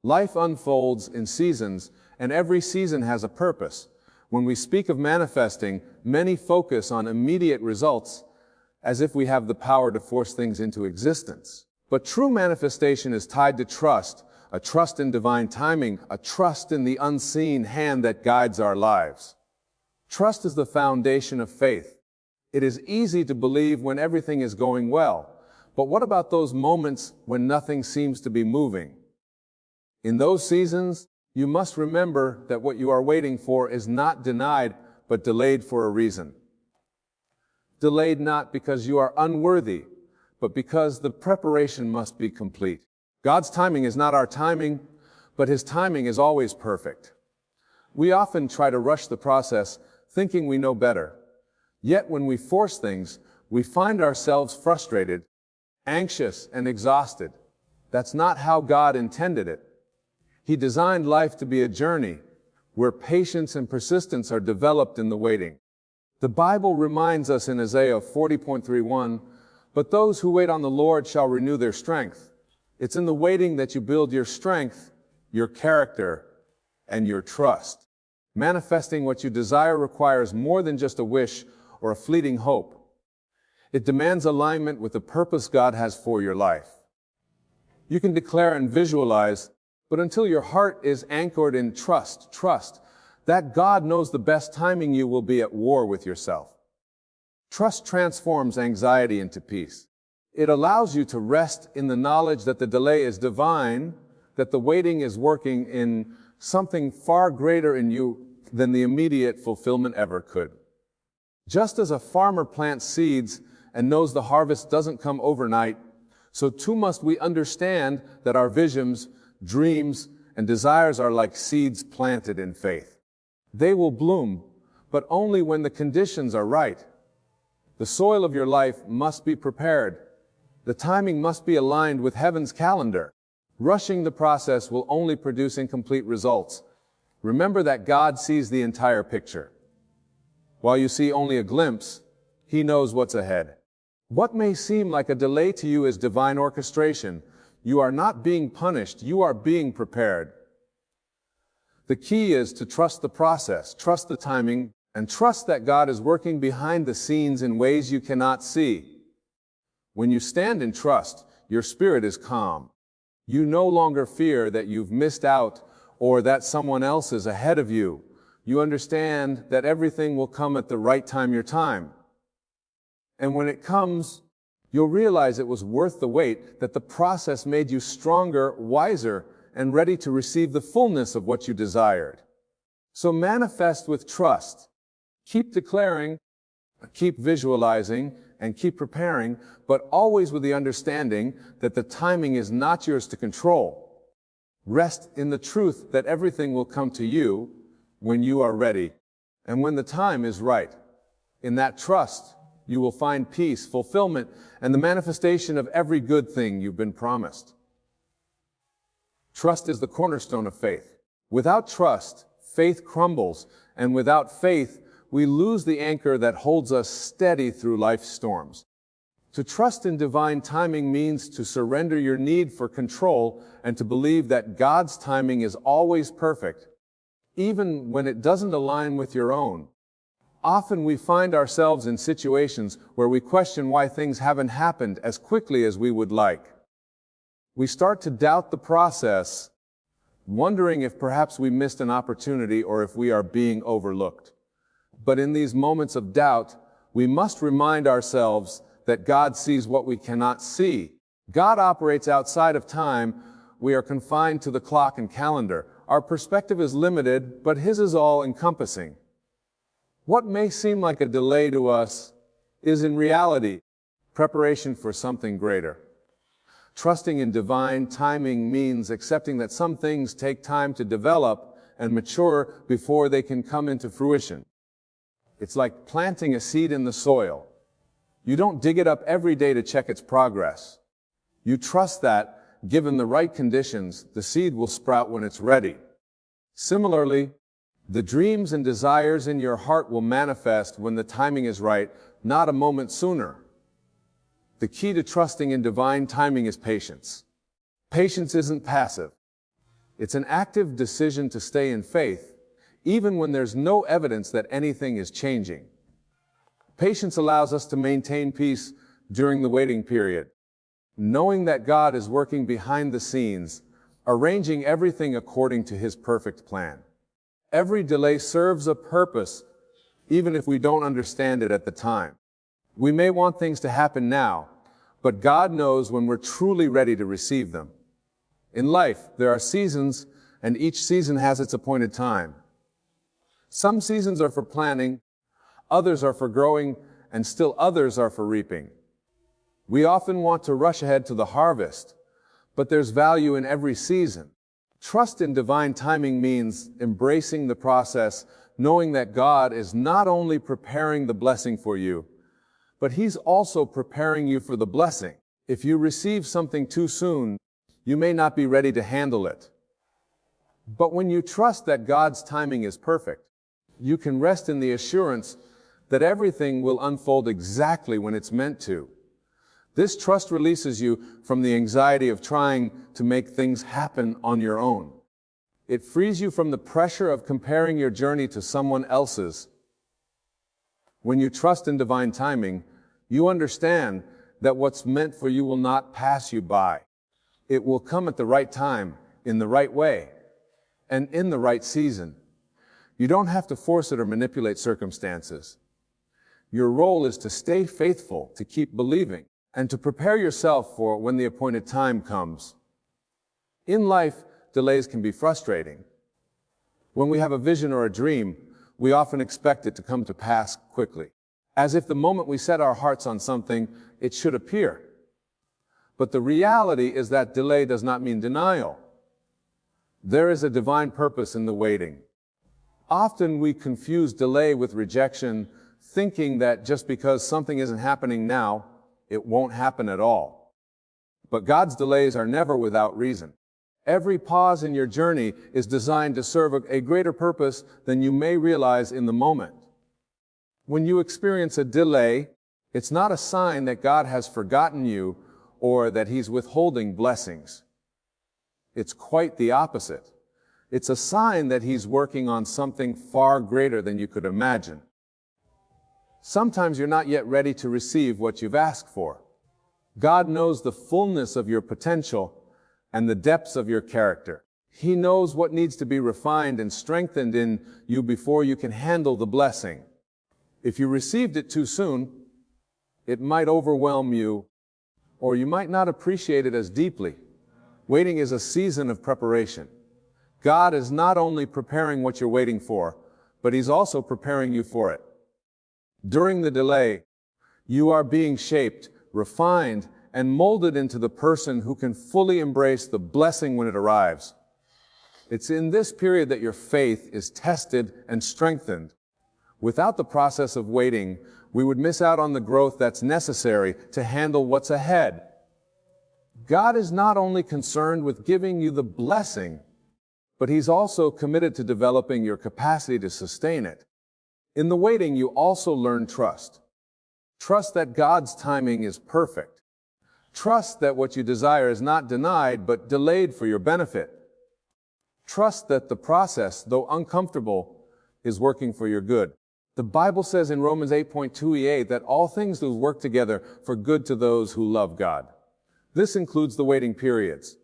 Life unfolds in seasons, and every season has a purpose. When we speak of manifesting, many focus on immediate results, as if we have the power to force things into existence. But true manifestation is tied to trust, a trust in divine timing, a trust in the unseen hand that guides our lives. Trust is the foundation of faith. It is easy to believe when everything is going well, but what about those moments when nothing seems to be moving? In those seasons, you must remember that what you are waiting for is not denied, but delayed for a reason. Delayed not because you are unworthy, but because the preparation must be complete. God's timing is not our timing, but His timing is always perfect. We often try to rush the process, thinking we know better. Yet when we force things, we find ourselves frustrated, anxious, and exhausted. That's not how God intended it. He designed life to be a journey where patience and persistence are developed in the waiting. The Bible reminds us in Isaiah 40:31, "But those who wait on the Lord shall renew their strength." It's in the waiting that you build your strength, your character, and your trust. Manifesting what you desire requires more than just a wish or a fleeting hope. It demands alignment with the purpose God has for your life. You can declare and visualize, but until your heart is anchored in trust that God knows the best timing, you will be at war with yourself. Trust transforms anxiety into peace. It allows you to rest in the knowledge that the delay is divine, that the waiting is working in something far greater in you than the immediate fulfillment ever could. Just as a farmer plants seeds and knows the harvest doesn't come overnight, so too must we understand that our visions, dreams, and desires are like seeds planted in faith. They will bloom, but only when the conditions are right. The soil of your life must be prepared. The timing must be aligned with heaven's calendar. Rushing the process will only produce incomplete results. Remember that God sees the entire picture. While you see only a glimpse, He knows what's ahead. What may seem like a delay to you is divine orchestration. You are not being punished, you are being prepared. The key is to trust the process, trust the timing, and trust that God is working behind the scenes in ways you cannot see. When you stand in trust, your spirit is calm. You no longer fear that you've missed out or that someone else is ahead of you. You understand that everything will come at the right time, your time. And when it comes, you'll realize it was worth the wait, that the process made you stronger, wiser, and ready to receive the fullness of what you desired. So manifest with trust. Keep declaring, keep visualizing, and keep preparing, but always with the understanding that the timing is not yours to control. Rest in the truth that everything will come to you when you are ready and when the time is right. In that trust, you will find peace, fulfillment, and the manifestation of every good thing you've been promised. Trust is the cornerstone of faith. Without trust, faith crumbles, and without faith, we lose the anchor that holds us steady through life's storms. To trust in divine timing means to surrender your need for control and to believe that God's timing is always perfect, even when it doesn't align with your own. Often we find ourselves in situations where we question why things haven't happened as quickly as we would like. We start to doubt the process, wondering if perhaps we missed an opportunity or if we are being overlooked. But in these moments of doubt, we must remind ourselves that God sees what we cannot see. God operates outside of time. We are confined to the clock and calendar. Our perspective is limited, but His is all-encompassing. What may seem like a delay to us is in reality preparation for something greater. Trusting in divine timing means accepting that some things take time to develop and mature before they can come into fruition. It's like planting a seed in the soil. You don't dig it up every day to check its progress. You trust that, given the right conditions, the seed will sprout when it's ready. Similarly, the dreams and desires in your heart will manifest when the timing is right, not a moment sooner. The key to trusting in divine timing is patience. Patience isn't passive. It's an active decision to stay in faith, even when there's no evidence that anything is changing. Patience allows us to maintain peace during the waiting period, knowing that God is working behind the scenes, arranging everything according to His perfect plan. Every delay serves a purpose, even if we don't understand it at the time. We may want things to happen now, but God knows when we're truly ready to receive them. In life, there are seasons, and each season has its appointed time. Some seasons are for planning, others are for growing, and still others are for reaping. We often want to rush ahead to the harvest, but there's value in every season. Trust in divine timing means embracing the process, knowing that God is not only preparing the blessing for you, but He's also preparing you for the blessing. If you receive something too soon, you may not be ready to handle it. But when you trust that God's timing is perfect, you can rest in the assurance that everything will unfold exactly when it's meant to. This trust releases you from the anxiety of trying to make things happen on your own. It frees you from the pressure of comparing your journey to someone else's. When you trust in divine timing, you understand that what's meant for you will not pass you by. It will come at the right time, in the right way, and in the right season. You don't have to force it or manipulate circumstances. Your role is to stay faithful, to keep believing, and to prepare yourself for when the appointed time comes. In life, delays can be frustrating. When we have a vision or a dream, we often expect it to come to pass quickly, as if the moment we set our hearts on something, it should appear. But the reality is that delay does not mean denial. There is a divine purpose in the waiting. Often we confuse delay with rejection, thinking that just because something isn't happening now, it won't happen at all. But God's delays are never without reason. Every pause in your journey is designed to serve a greater purpose than you may realize in the moment. When you experience a delay, it's not a sign that God has forgotten you or that He's withholding blessings. It's quite the opposite. It's a sign that He's working on something far greater than you could imagine. Sometimes you're not yet ready to receive what you've asked for. God knows the fullness of your potential and the depths of your character. He knows what needs to be refined and strengthened in you before you can handle the blessing. If you received it too soon, it might overwhelm you, or you might not appreciate it as deeply. Waiting is a season of preparation. God is not only preparing what you're waiting for, but He's also preparing you for it. During the delay, you are being shaped, refined, and molded into the person who can fully embrace the blessing when it arrives. It's in this period that your faith is tested and strengthened. Without the process of waiting, we would miss out on the growth that's necessary to handle what's ahead. God is not only concerned with giving you the blessing, but He's also committed to developing your capacity to sustain it. In the waiting, you also learn trust. Trust that God's timing is perfect. Trust that what you desire is not denied, but delayed for your benefit. Trust that the process, though uncomfortable, is working for your good. The Bible says in Romans 8:2e that all things do work together for good to those who love God. This includes the waiting periods.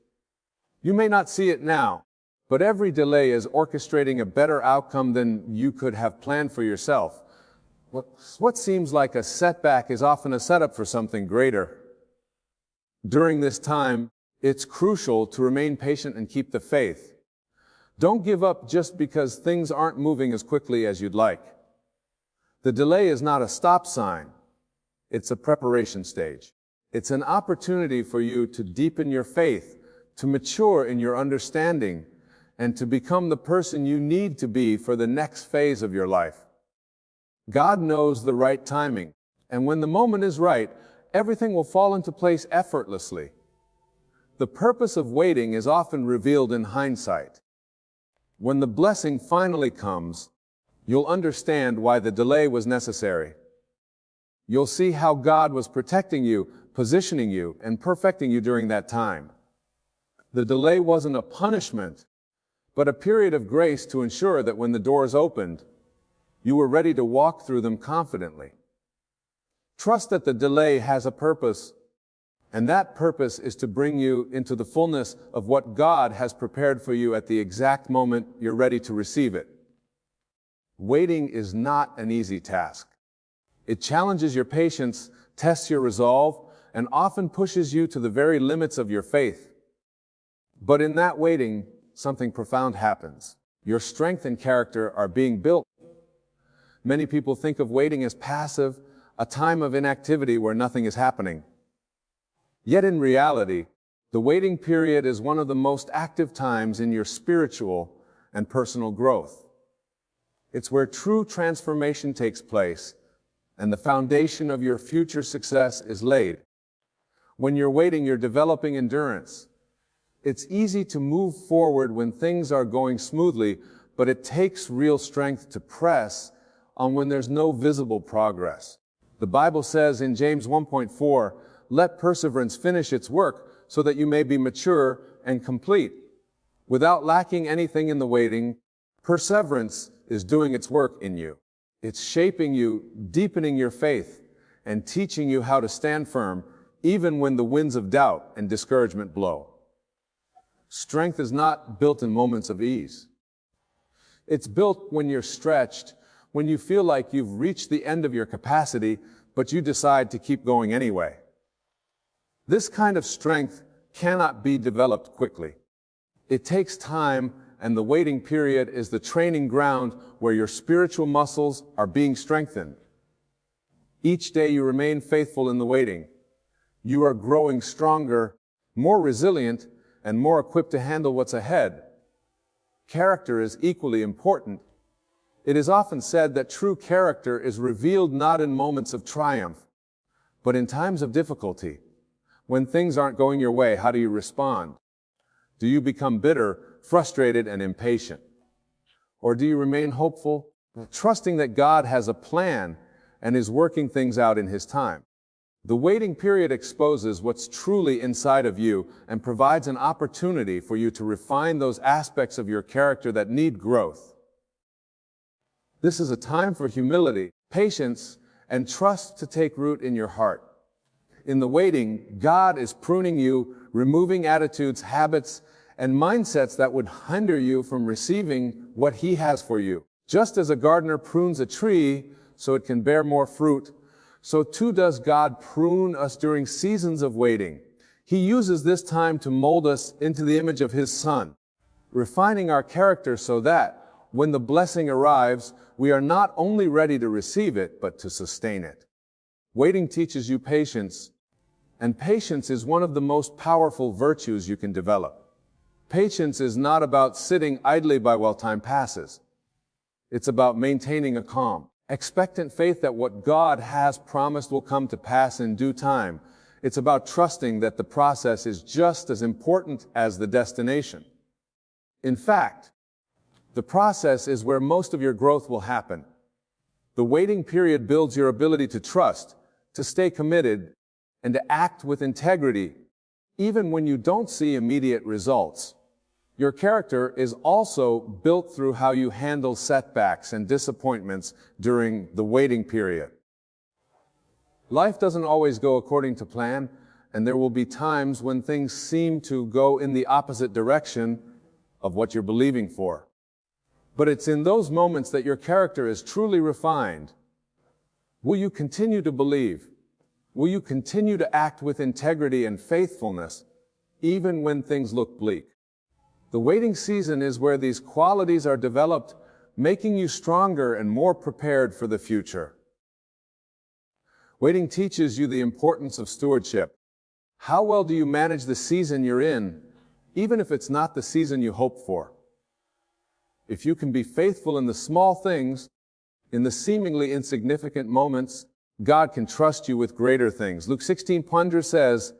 You may not see it now, but every delay is orchestrating a better outcome than you could have planned for yourself. What seems like a setback is often a setup for something greater. During this time, it's crucial to remain patient and keep the faith. Don't give up just because things aren't moving as quickly as you'd like. The delay is not a stop sign. It's a preparation stage. It's an opportunity for you to deepen your faith, to mature in your understanding, and to become the person you need to be for the next phase of your life. God knows the right timing, and when the moment is right, everything will fall into place effortlessly. The purpose of waiting is often revealed in hindsight. When the blessing finally comes, you'll understand why the delay was necessary. You'll see how God was protecting you, positioning you, and perfecting you during that time. The delay wasn't a punishment, but a period of grace to ensure that when the doors opened, you were ready to walk through them confidently. Trust that the delay has a purpose, and that purpose is to bring you into the fullness of what God has prepared for you at the exact moment you're ready to receive it. Waiting is not an easy task. It challenges your patience, tests your resolve, and often pushes you to the very limits of your faith. But in that waiting, something profound happens. Your strength and character are being built. Many people think of waiting as passive, a time of inactivity where nothing is happening. Yet in reality, the waiting period is one of the most active times in your spiritual and personal growth. It's where true transformation takes place, and the foundation of your future success is laid. When you're waiting, you're developing endurance. It's easy to move forward when things are going smoothly, but it takes real strength to press on when there's no visible progress. The Bible says in James 1:4, "Let perseverance finish its work, so that you may be mature and complete." Without lacking anything in the waiting, perseverance is doing its work in you. It's shaping you, deepening your faith, and teaching you how to stand firm, even when the winds of doubt and discouragement blow. Strength is not built in moments of ease. It's built when you're stretched, when you feel like you've reached the end of your capacity, but you decide to keep going anyway. This kind of strength cannot be developed quickly. It takes time, and the waiting period is the training ground where your spiritual muscles are being strengthened. Each day you remain faithful in the waiting. You are growing stronger, more resilient, and more equipped to handle what's ahead. Character is equally important. It is often said that true character is revealed not in moments of triumph, but in times of difficulty. When things aren't going your way, how do you respond? Do you become bitter, frustrated, and impatient? Or do you remain hopeful, trusting that God has a plan and is working things out in His time? The waiting period exposes what's truly inside of you and provides an opportunity for you to refine those aspects of your character that need growth. This is a time for humility, patience, and trust to take root in your heart. In the waiting, God is pruning you, removing attitudes, habits, and mindsets that would hinder you from receiving what He has for you. Just as a gardener prunes a tree so it can bear more fruit, so too does God prune us during seasons of waiting. He uses this time to mold us into the image of His Son, refining our character so that, when the blessing arrives, we are not only ready to receive it, but to sustain it. Waiting teaches you patience, and patience is one of the most powerful virtues you can develop. Patience is not about sitting idly by while time passes. It's about maintaining a calm, expectant faith that what God has promised will come to pass in due time. It's about trusting that the process is just as important as the destination. In fact, the process is where most of your growth will happen. The waiting period builds your ability to trust, to stay committed, and to act with integrity, even when you don't see immediate results. Your character is also built through how you handle setbacks and disappointments during the waiting period. Life doesn't always go according to plan, and there will be times when things seem to go in the opposite direction of what you're believing for. But it's in those moments that your character is truly refined. Will you continue to believe? Will you continue to act with integrity and faithfulness, even when things look bleak? The waiting season is where these qualities are developed, making you stronger and more prepared for the future. Waiting teaches you the importance of stewardship. How well do you manage the season you're in, even if it's not the season you hoped for? If you can be faithful in the small things, in the seemingly insignificant moments, God can trust you with greater things. Luke 16:1 says,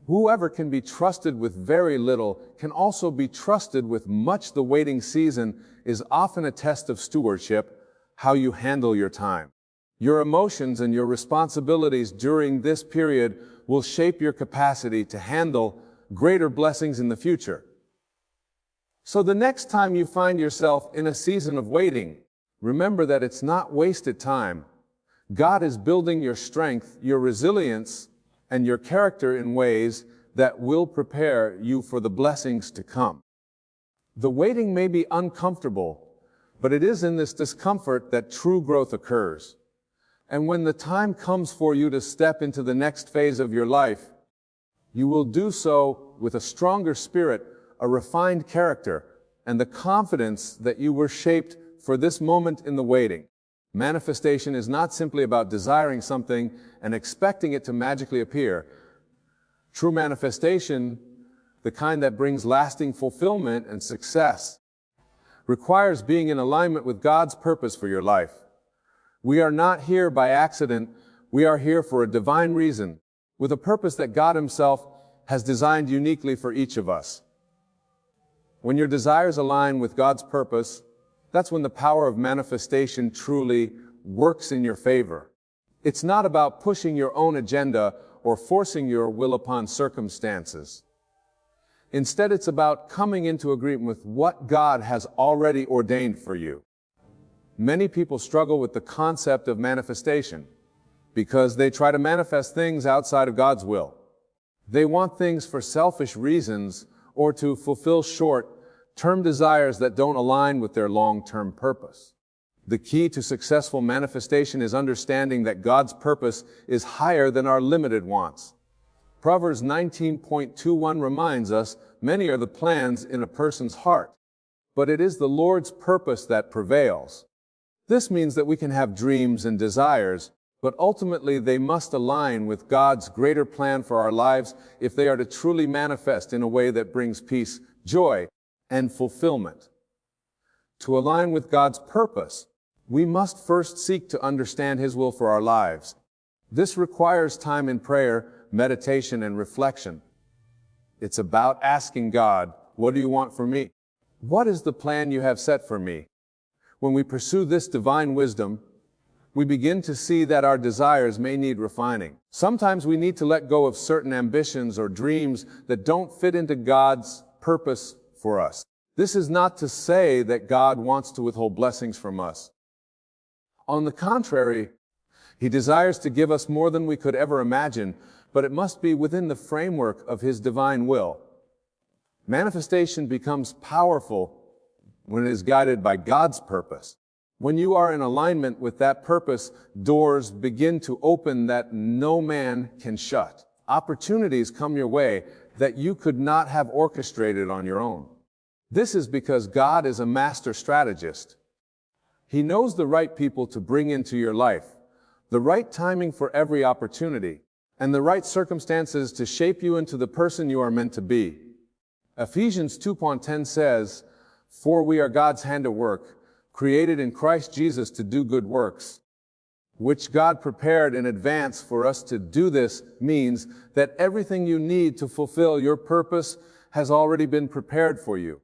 "Whoever can be trusted with very little can also be trusted with much." The waiting season is often a test of stewardship, how you handle your time. Your emotions and your responsibilities during this period will shape your capacity to handle greater blessings in the future. So the next time you find yourself in a season of waiting, remember that it's not wasted time. God is building your strength, your resilience, and your character in ways that will prepare you for the blessings to come. The waiting may be uncomfortable, but it is in this discomfort that true growth occurs. And when the time comes for you to step into the next phase of your life, you will do so with a stronger spirit, a refined character, and the confidence that you were shaped for this moment in the waiting. Manifestation is not simply about desiring something and expecting it to magically appear. True manifestation, the kind that brings lasting fulfillment and success, requires being in alignment with God's purpose for your life. We are not here by accident. We are here for a divine reason, with a purpose that God Himself has designed uniquely for each of us. When your desires align with God's purpose, that's when the power of manifestation truly works in your favor. It's not about pushing your own agenda or forcing your will upon circumstances. Instead, it's about coming into agreement with what God has already ordained for you. Many people struggle with the concept of manifestation because they try to manifest things outside of God's will. They want things for selfish reasons or to fulfill short-term desires that don't align with their long-term purpose. The key to successful manifestation is understanding that God's purpose is higher than our limited wants. Proverbs 19.21 reminds us, many are the plans in a person's heart, but it is the Lord's purpose that prevails. This means that we can have dreams and desires, but ultimately they must align with God's greater plan for our lives if they are to truly manifest in a way that brings peace, joy, and fulfillment. To align with God's purpose, we must first seek to understand His will for our lives. This requires time in prayer, meditation, and reflection. It's about asking God, what do you want from me? What is the plan you have set for me? When we pursue this divine wisdom, we begin to see that our desires may need refining. Sometimes we need to let go of certain ambitions or dreams that don't fit into God's purpose for us. This is not to say that God wants to withhold blessings from us. On the contrary, He desires to give us more than we could ever imagine, but it must be within the framework of His divine will. Manifestation becomes powerful when it is guided by God's purpose. When you are in alignment with that purpose, doors begin to open that no man can shut. Opportunities come your way that you could not have orchestrated on your own. This is because God is a master strategist. He knows the right people to bring into your life, the right timing for every opportunity, and the right circumstances to shape you into the person you are meant to be. Ephesians 2:10 says, "For we are God's handiwork, created in Christ Jesus to do good works," which God prepared in advance for us to do. This means that everything you need to fulfill your purpose has already been prepared for you.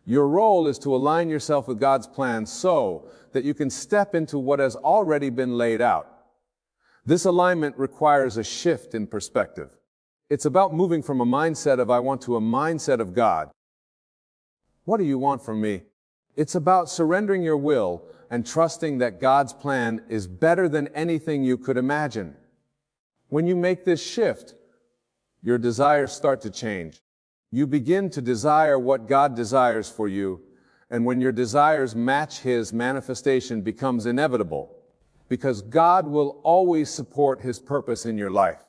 Your role is to align yourself with God's plan so that you can step into what has already been laid out. This alignment requires a shift in perspective. It's about moving from a mindset of I want to a mindset of God. What do you want from me? It's about surrendering your will and trusting that God's plan is better than anything you could imagine. When you make this shift, your desires start to change. You begin to desire what God desires for you, and when your desires match His, manifestation becomes inevitable, because God will always support His purpose in your life.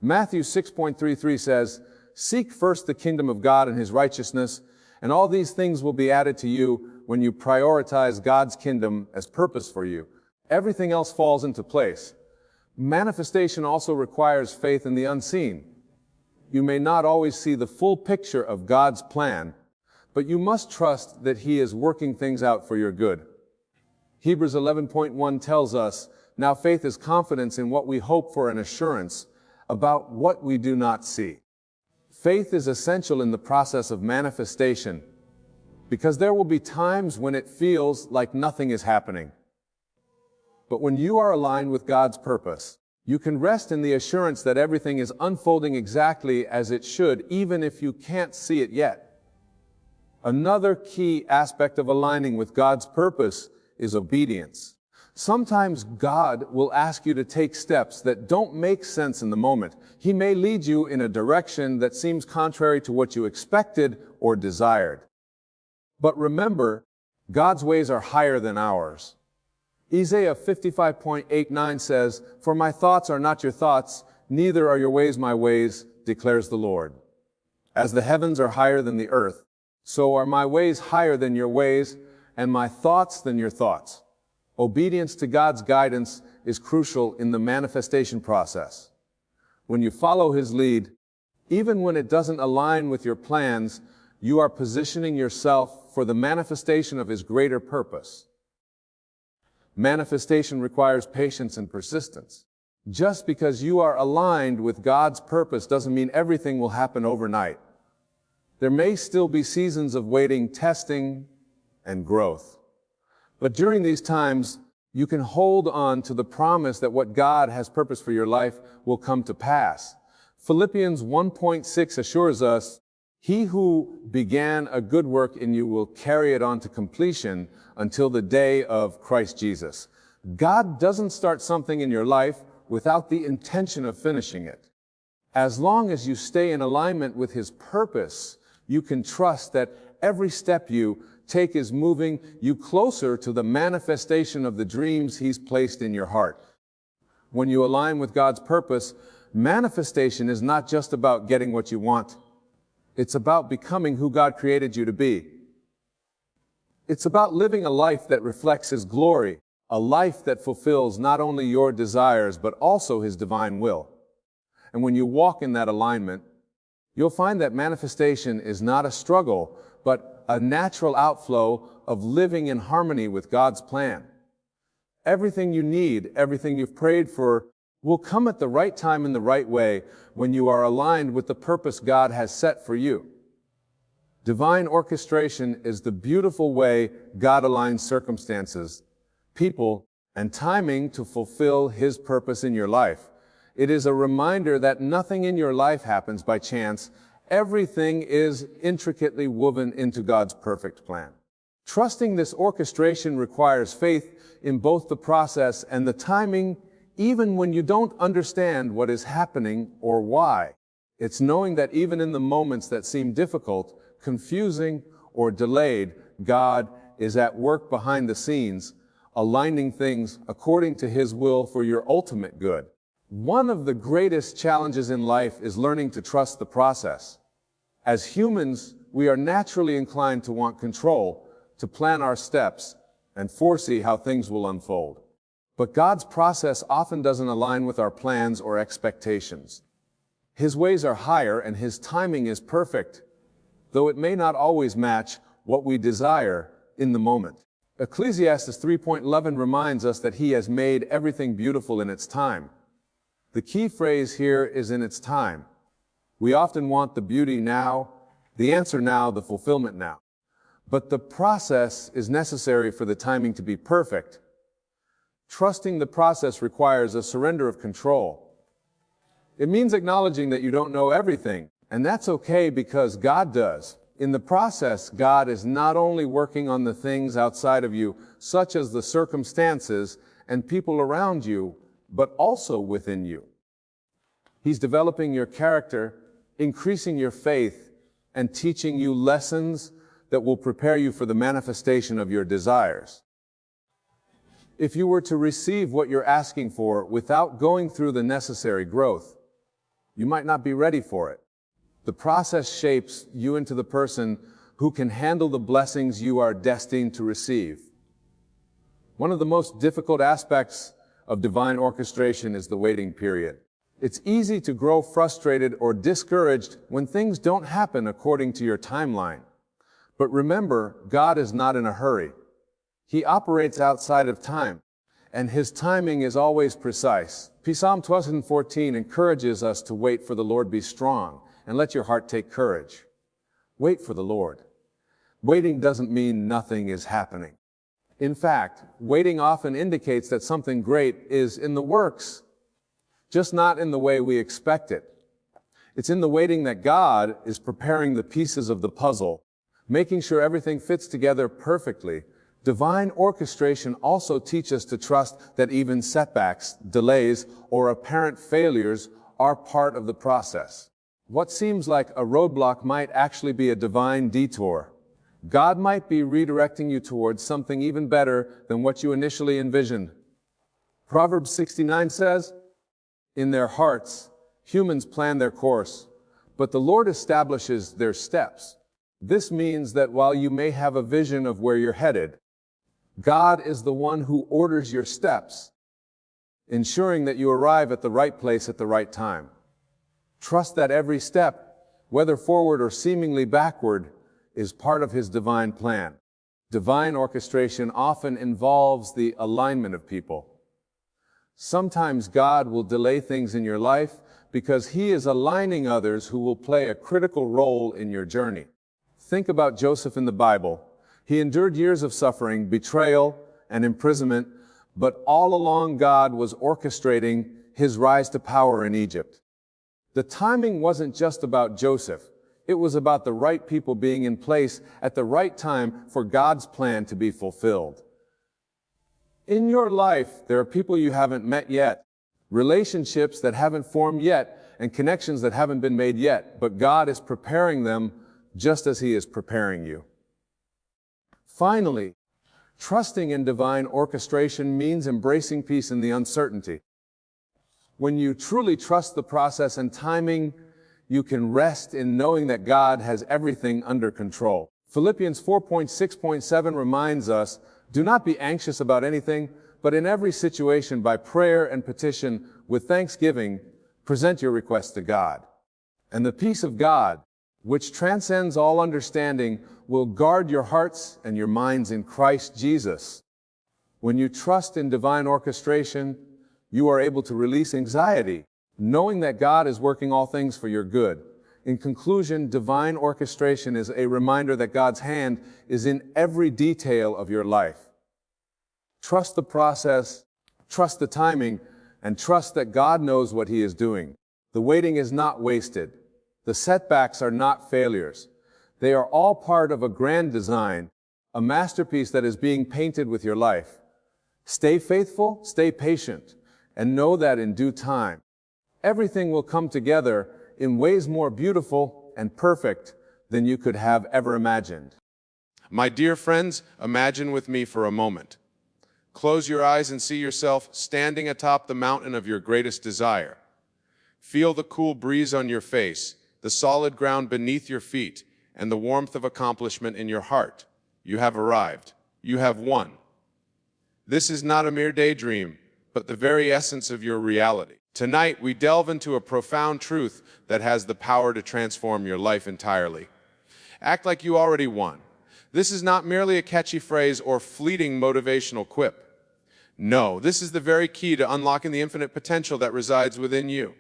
Matthew 6.33 says, "Seek first the kingdom of God and His righteousness, and all these things will be added to you." When you prioritize God's kingdom as purpose for you, everything else falls into place. Manifestation also requires faith in the unseen. You may not always see the full picture of God's plan, but you must trust that He is working things out for your good. Hebrews 11.1 tells us, "Now faith is confidence in what we hope for and assurance about what we do not see." Faith is essential in the process of manifestation because there will be times when it feels like nothing is happening. But when you are aligned with God's purpose, you can rest in the assurance that everything is unfolding exactly as it should, even if you can't see it yet. Another key aspect of aligning with God's purpose is obedience. Sometimes God will ask you to take steps that don't make sense in the moment. He may lead you in a direction that seems contrary to what you expected or desired. But remember, God's ways are higher than ours. Isaiah 55:8-9 says, "For my thoughts are not your thoughts, neither are your ways my ways, declares the Lord. As the heavens are higher than the earth, so are my ways higher than your ways, and my thoughts than your thoughts." Obedience to God's guidance is crucial in the manifestation process. When you follow His lead, even when it doesn't align with your plans, you are positioning yourself for the manifestation of His greater purpose. Manifestation requires patience and persistence. Just because you are aligned with God's purpose doesn't mean everything will happen overnight. There may still be seasons of waiting, testing, and growth. But during these times, you can hold on to the promise that what God has purposed for your life will come to pass. Philippians 1:6 assures us, "He who began a good work in you will carry it on to completion until the day of Christ Jesus." God doesn't start something in your life without the intention of finishing it. As long as you stay in alignment with His purpose, you can trust that every step you take is moving you closer to the manifestation of the dreams He's placed in your heart. When you align with God's purpose, manifestation is not just about getting what you want. It's about becoming who God created you to be. It's about living a life that reflects His glory, a life that fulfills not only your desires, but also His divine will. And when you walk in that alignment, you'll find that manifestation is not a struggle, but a natural outflow of living in harmony with God's plan. Everything you need, everything you've prayed for, will come at the right time in the right way when you are aligned with the purpose God has set for you. Divine orchestration is the beautiful way God aligns circumstances, people, and timing to fulfill His purpose in your life. It is a reminder that nothing in your life happens by chance. Everything is intricately woven into God's perfect plan. Trusting this orchestration requires faith in both the process and the timing, even when you don't understand what is happening or why. It's knowing that even in the moments that seem difficult, confusing, or delayed, God is at work behind the scenes, aligning things according to His will for your ultimate good. One of the greatest challenges in life is learning to trust the process. As humans, we are naturally inclined to want control, to plan our steps, and foresee how things will unfold. But God's process often doesn't align with our plans or expectations. His ways are higher and His timing is perfect, though it may not always match what we desire in the moment. Ecclesiastes 3:11 reminds us that He has made everything beautiful in its time. The key phrase here is "in its time." We often want the beauty now, the answer now, the fulfillment now. But the process is necessary for the timing to be perfect. Trusting the process requires a surrender of control. It means acknowledging that you don't know everything, and that's okay because God does. In the process, God is not only working on the things outside of you, such as the circumstances and people around you, but also within you. He's developing your character, increasing your faith, and teaching you lessons that will prepare you for the manifestation of your desires. If you were to receive what you're asking for without going through the necessary growth, you might not be ready for it. The process shapes you into the person who can handle the blessings you are destined to receive. One of the most difficult aspects of divine orchestration is the waiting period. It's easy to grow frustrated or discouraged when things don't happen according to your timeline. But remember, God is not in a hurry. He operates outside of time, and His timing is always precise. Psalm 12:14 encourages us to wait for the Lord. Be strong, and let your heart take courage. Wait for the Lord. Waiting doesn't mean nothing is happening. In fact, waiting often indicates that something great is in the works, just not in the way we expect it. It's in the waiting that God is preparing the pieces of the puzzle, making sure everything fits together perfectly. Divine orchestration also teaches us to trust that even setbacks, delays, or apparent failures are part of the process. What seems like a roadblock might actually be a divine detour. God might be redirecting you towards something even better than what you initially envisioned. Proverbs 69 says, "In their hearts, humans plan their course, but the Lord establishes their steps." This means that while you may have a vision of where you're headed, God is the one who orders your steps, ensuring that you arrive at the right place at the right time. Trust that every step, whether forward or seemingly backward, is part of His divine plan. Divine orchestration often involves the alignment of people. Sometimes God will delay things in your life because He is aligning others who will play a critical role in your journey. Think about Joseph in the Bible. He endured years of suffering, betrayal, and imprisonment, but all along God was orchestrating his rise to power in Egypt. The timing wasn't just about Joseph. It was about the right people being in place at the right time for God's plan to be fulfilled. In your life, there are people you haven't met yet, relationships that haven't formed yet, and connections that haven't been made yet, but God is preparing them just as He is preparing you. Finally, trusting in divine orchestration means embracing peace in the uncertainty. When you truly trust the process and timing, you can rest in knowing that God has everything under control. Philippians 4:6.7 reminds us, "Do not be anxious about anything, but in every situation by prayer and petition with thanksgiving, present your requests to God. And the peace of God, which transcends all understanding, will guard your hearts and your minds in Christ Jesus." When you trust in divine orchestration, you are able to release anxiety, knowing that God is working all things for your good. In conclusion, divine orchestration is a reminder that God's hand is in every detail of your life. Trust the process, trust the timing, and trust that God knows what He is doing. The waiting is not wasted. The setbacks are not failures. They are all part of a grand design, a masterpiece that is being painted with your life. Stay faithful, stay patient, and know that in due time, everything will come together in ways more beautiful and perfect than you could have ever imagined. My dear friends, imagine with me for a moment. Close your eyes and see yourself standing atop the mountain of your greatest desire. Feel the cool breeze on your face, the solid ground beneath your feet, and the warmth of accomplishment in your heart. You have arrived. You have won. This is not a mere daydream, but the very essence of your reality. Tonight, we delve into a profound truth that has the power to transform your life entirely. Act like you already won. This is not merely a catchy phrase or fleeting motivational quip. No, this is the very key to unlocking the infinite potential that resides within you.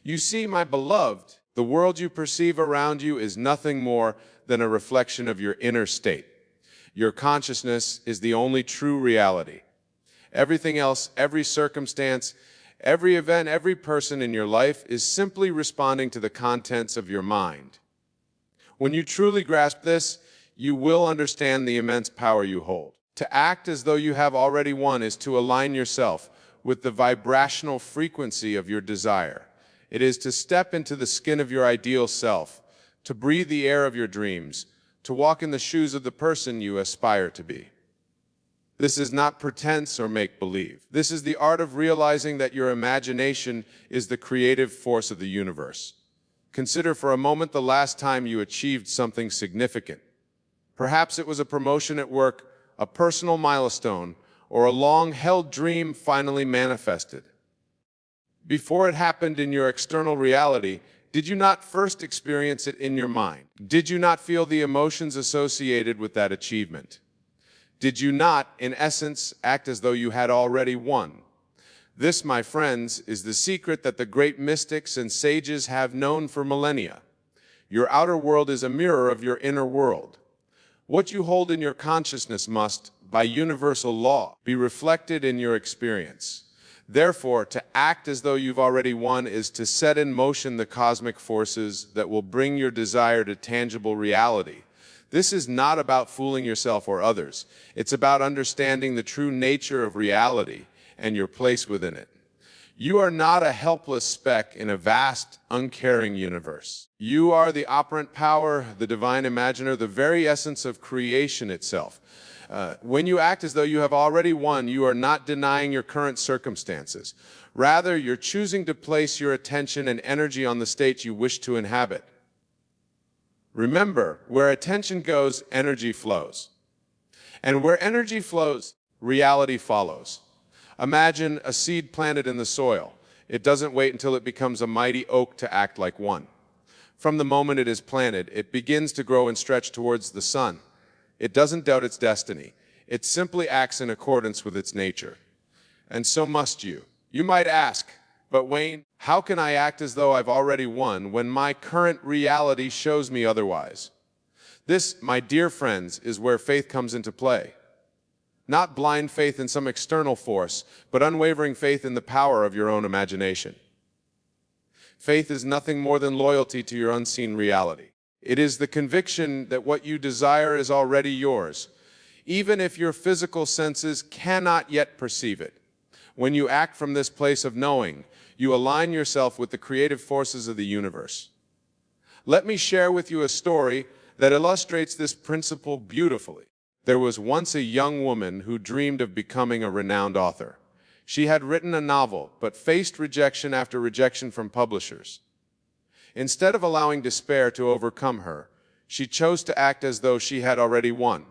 You see, my beloved, the world you perceive around you is nothing more than a reflection of your inner state. Your consciousness is the only true reality. Everything else, every circumstance, every event, every person in your life is simply responding to the contents of your mind. When you truly grasp this, you will understand the immense power you hold. To act as though you have already won is to align yourself with the vibrational frequency of your desire. It is to step into the skin of your ideal self, to breathe the air of your dreams, to walk in the shoes of the person you aspire to be. This is not pretense or make-believe. This is the art of realizing that your imagination is the creative force of the universe. Consider for a moment the last time you achieved something significant. Perhaps it was a promotion at work, a personal milestone, or a long-held dream finally manifested. Before it happened in your external reality, did you not first experience it in your mind? Did you not feel the emotions associated with that achievement? Did you not, in essence, act as though you had already won? This, my friends, is the secret that the great mystics and sages have known for millennia. Your outer world is a mirror of your inner world. What you hold in your consciousness must, by universal law, be reflected in your experience. Therefore, to act as though you've already won is to set in motion the cosmic forces that will bring your desire to tangible reality, This is not about fooling yourself or others. It's about understanding the true nature of reality and your place within it. You are not a helpless speck in a vast, uncaring universe. You are the operant power, the divine imaginer, the very essence of creation itself. When you act as though you have already won, you are not denying your current circumstances. Rather, you're choosing to place your attention and energy on the state you wish to inhabit. Remember, where attention goes, energy flows. And where energy flows, reality follows. Imagine a seed planted in the soil. It doesn't wait until it becomes a mighty oak to act like one. From the moment it is planted, it begins to grow and stretch towards the sun. It doesn't doubt its destiny. It simply acts in accordance with its nature. And so must you. You might ask, but Wayne, how can I act as though I've already won when my current reality shows me otherwise? This, my dear friends, is where faith comes into play. Not blind faith in some external force, but unwavering faith in the power of your own imagination. Faith is nothing more than loyalty to your unseen reality. It is the conviction that what you desire is already yours, even if your physical senses cannot yet perceive it. When you act from this place of knowing, you align yourself with the creative forces of the universe. Let me share with you a story that illustrates this principle beautifully. There was once a young woman who dreamed of becoming a renowned author. She had written a novel, but faced rejection after rejection from publishers. Instead of allowing despair to overcome her, she chose to act as though she had already won.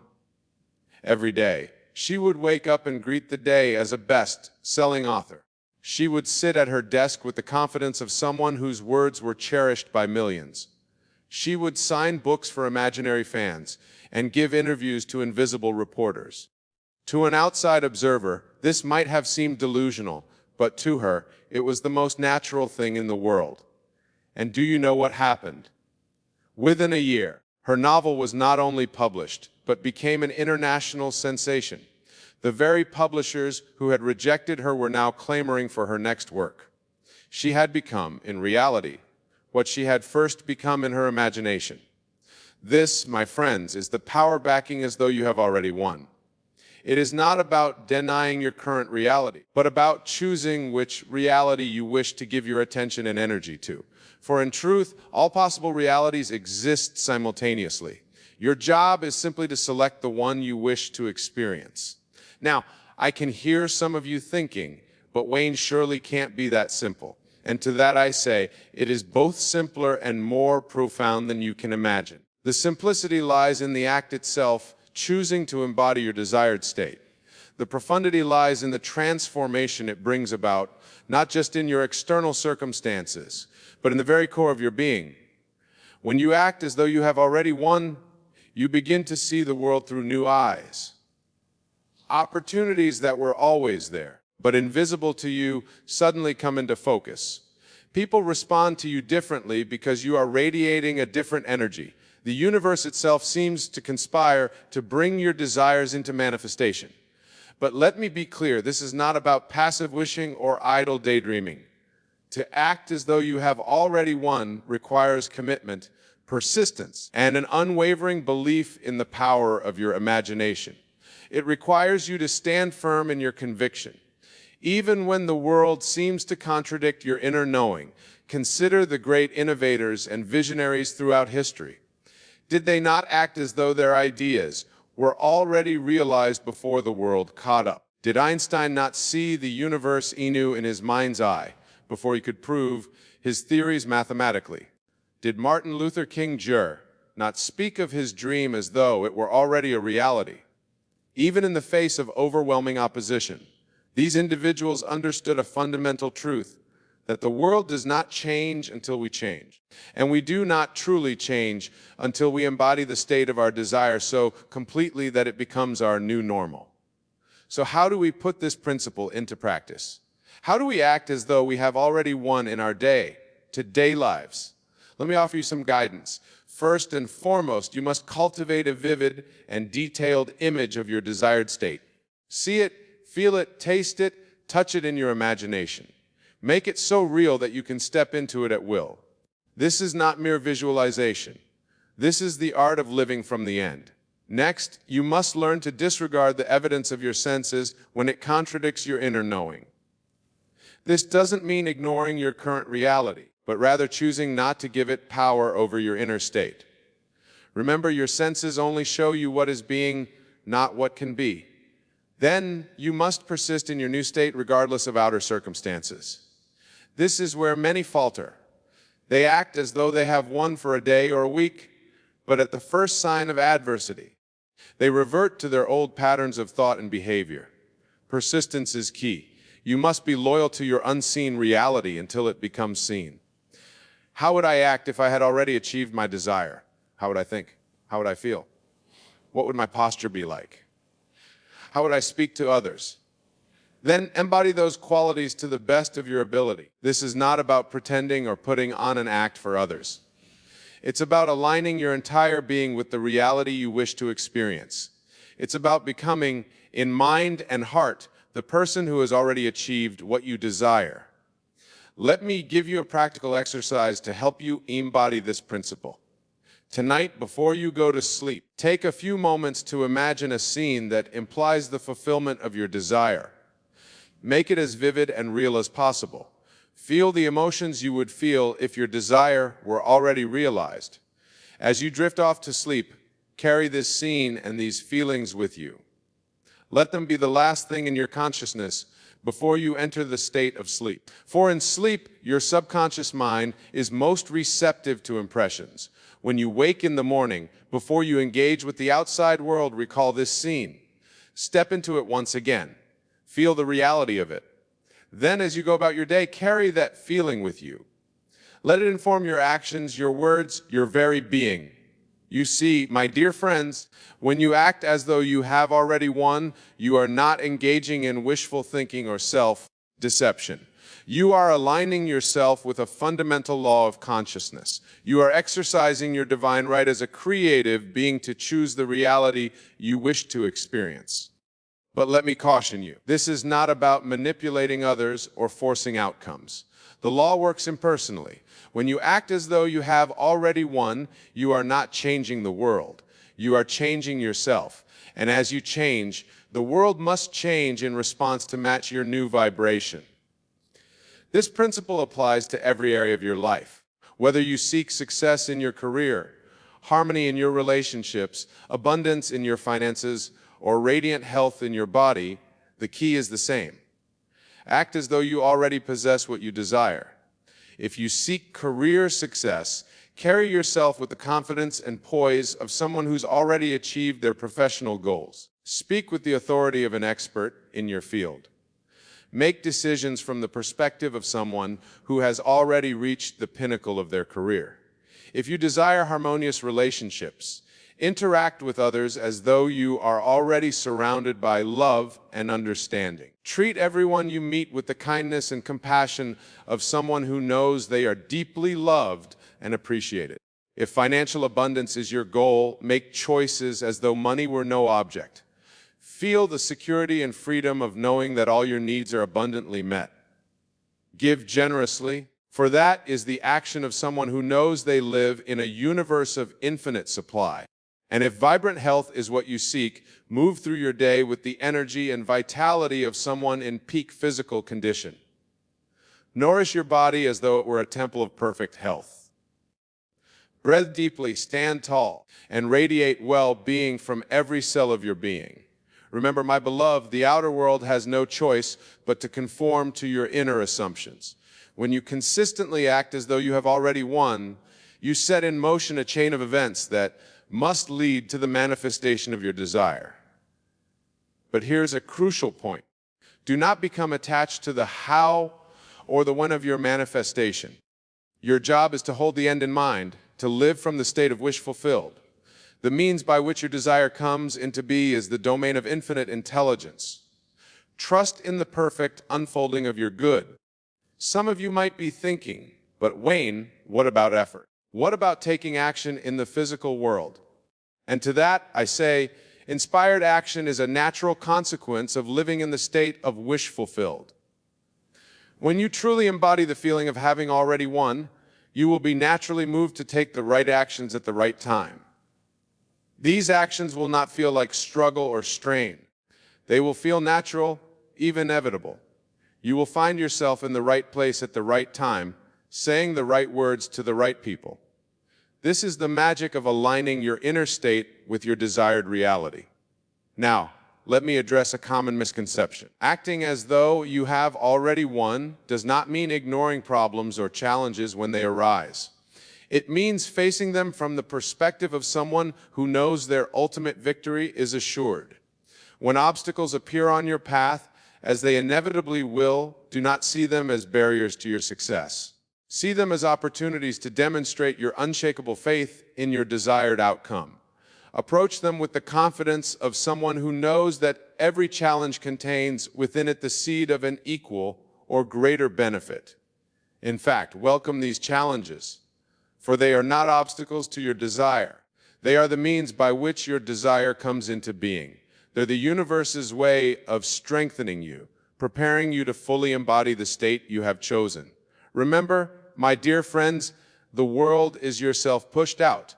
Every day, she would wake up and greet the day as a best-selling author. She would sit at her desk with the confidence of someone whose words were cherished by millions. She would sign books for imaginary fans and give interviews to invisible reporters. To an outside observer, this might have seemed delusional, but to her, it was the most natural thing in the world. And do you know what happened? Within a year, her novel was not only published, but became an international sensation. The very publishers who had rejected her were now clamoring for her next work. She had become, in reality, what she had first become in her imagination. This, my friends, is the power backing as though you have already won. It is not about denying your current reality, but about choosing which reality you wish to give your attention and energy to. For in truth, all possible realities exist simultaneously. Your job is simply to select the one you wish to experience. Now, I can hear some of you thinking, but Wayne, surely can't be that simple. And to that I say, it is both simpler and more profound than you can imagine. The simplicity lies in the act itself, choosing to embody your desired state. The profundity lies in the transformation it brings about, not just in your external circumstances, but in the very core of your being. When you act as though you have already won, you begin to see the world through new eyes. Opportunities that were always there, but invisible to you, suddenly come into focus. People respond to you differently because you are radiating a different energy. The universe itself seems to conspire to bring your desires into manifestation. But let me be clear, this is not about passive wishing or idle daydreaming. To act as though you have already won requires commitment, persistence, and an unwavering belief in the power of your imagination. It requires you to stand firm in your conviction. Even when the world seems to contradict your inner knowing, consider the great innovators and visionaries throughout history. Did they not act as though their ideas were already realized before the world caught up? Did Einstein not see the universe anew in his mind's eye before he could prove his theories mathematically? Did Martin Luther King Jr. not speak of his dream as though it were already a reality? Even in the face of overwhelming opposition, these individuals understood a fundamental truth, that the world does not change until we change. And we do not truly change until we embody the state of our desire so completely that it becomes our new normal. So how do we put this principle into practice? How do we act as though we have already won in our day-to-day lives? Let me offer you some guidance. First and foremost, you must cultivate a vivid and detailed image of your desired state. See it, feel it, taste it, touch it in your imagination. Make it so real that you can step into it at will. This is not mere visualization. This is the art of living from the end. Next, you must learn to disregard the evidence of your senses when it contradicts your inner knowing. This doesn't mean ignoring your current reality, but rather choosing not to give it power over your inner state. Remember, your senses only show you what is being, not what can be. Then, you must persist in your new state regardless of outer circumstances. This is where many falter. They act as though they have won for a day or a week, but at the first sign of adversity, they revert to their old patterns of thought and behavior. Persistence is key. You must be loyal to your unseen reality until it becomes seen. How would I act if I had already achieved my desire? How would I think? How would I feel? What would my posture be like? How would I speak to others? Then embody those qualities to the best of your ability. This is not about pretending or putting on an act for others. It's about aligning your entire being with the reality you wish to experience. It's about becoming, in mind and heart, the person who has already achieved what you desire. Let me give you a practical exercise to help you embody this principle. Tonight, before you go to sleep, take a few moments to imagine a scene that implies the fulfillment of your desire. Make it as vivid and real as possible. Feel the emotions you would feel if your desire were already realized. As you drift off to sleep, carry this scene and these feelings with you. Let them be the last thing in your consciousness before you enter the state of sleep. For in sleep, your subconscious mind is most receptive to impressions. When you wake in the morning, before you engage with the outside world, recall this scene. Step into it once again. Feel the reality of it. Then, as you go about your day, carry that feeling with you. Let it inform your actions, your words, your very being. You see, my dear friends, when you act as though you have already won, you are not engaging in wishful thinking or self-deception. You are aligning yourself with a fundamental law of consciousness. You are exercising your divine right as a creative being to choose the reality you wish to experience. But let me caution you, this is not about manipulating others or forcing outcomes. The law works impersonally. When you act as though you have already won, you are not changing the world. You are changing yourself. And as you change, the world must change in response to match your new vibration. This principle applies to every area of your life. Whether you seek success in your career, harmony in your relationships, abundance in your finances, or radiant health in your body, the key is the same. Act as though you already possess what you desire. If you seek career success, carry yourself with the confidence and poise of someone who's already achieved their professional goals. Speak with the authority of an expert in your field. Make decisions from the perspective of someone who has already reached the pinnacle of their career. If you desire harmonious relationships, interact with others as though you are already surrounded by love and understanding. Treat everyone you meet with the kindness and compassion of someone who knows they are deeply loved and appreciated. If financial abundance is your goal, make choices as though money were no object. Feel the security and freedom of knowing that all your needs are abundantly met. Give generously, for that is the action of someone who knows they live in a universe of infinite supply. And if vibrant health is what you seek, move through your day with the energy and vitality of someone in peak physical condition. Nourish your body as though it were a temple of perfect health. Breathe deeply, stand tall, and radiate well-being from every cell of your being. Remember, my beloved, the outer world has no choice but to conform to your inner assumptions. When you consistently act as though you have already won, you set in motion a chain of events that must lead to the manifestation of your desire. But here's a crucial point. Do not become attached to the how or the when of your manifestation. Your job is to hold the end in mind, to live from the state of wish fulfilled. The means by which your desire comes into being is the domain of infinite intelligence. Trust in the perfect unfolding of your good. Some of you might be thinking, but Wayne, what about effort? What about taking action in the physical world? And to that, I say, inspired action is a natural consequence of living in the state of wish fulfilled. When you truly embody the feeling of having already won, You will be naturally moved to take the right actions at the right time. These actions will not feel like struggle or strain. They will feel natural, even inevitable. You will find yourself in the right place at the right time, saying the right words to the right people. This is the magic of aligning your inner state with your desired reality. Now, let me address a common misconception. Acting as though you have already won does not mean ignoring problems or challenges when they arise. It means facing them from the perspective of someone who knows their ultimate victory is assured. When obstacles appear on your path, as they inevitably will, do not see them as barriers to your success. See them as opportunities to demonstrate your unshakable faith in your desired outcome. Approach them with the confidence of someone who knows that every challenge contains within it the seed of an equal or greater benefit. In fact, welcome these challenges, for they are not obstacles to your desire. They are the means by which your desire comes into being. They're the universe's way of strengthening you, preparing you to fully embody the state you have chosen. Remember, my dear friends, the world is yourself pushed out.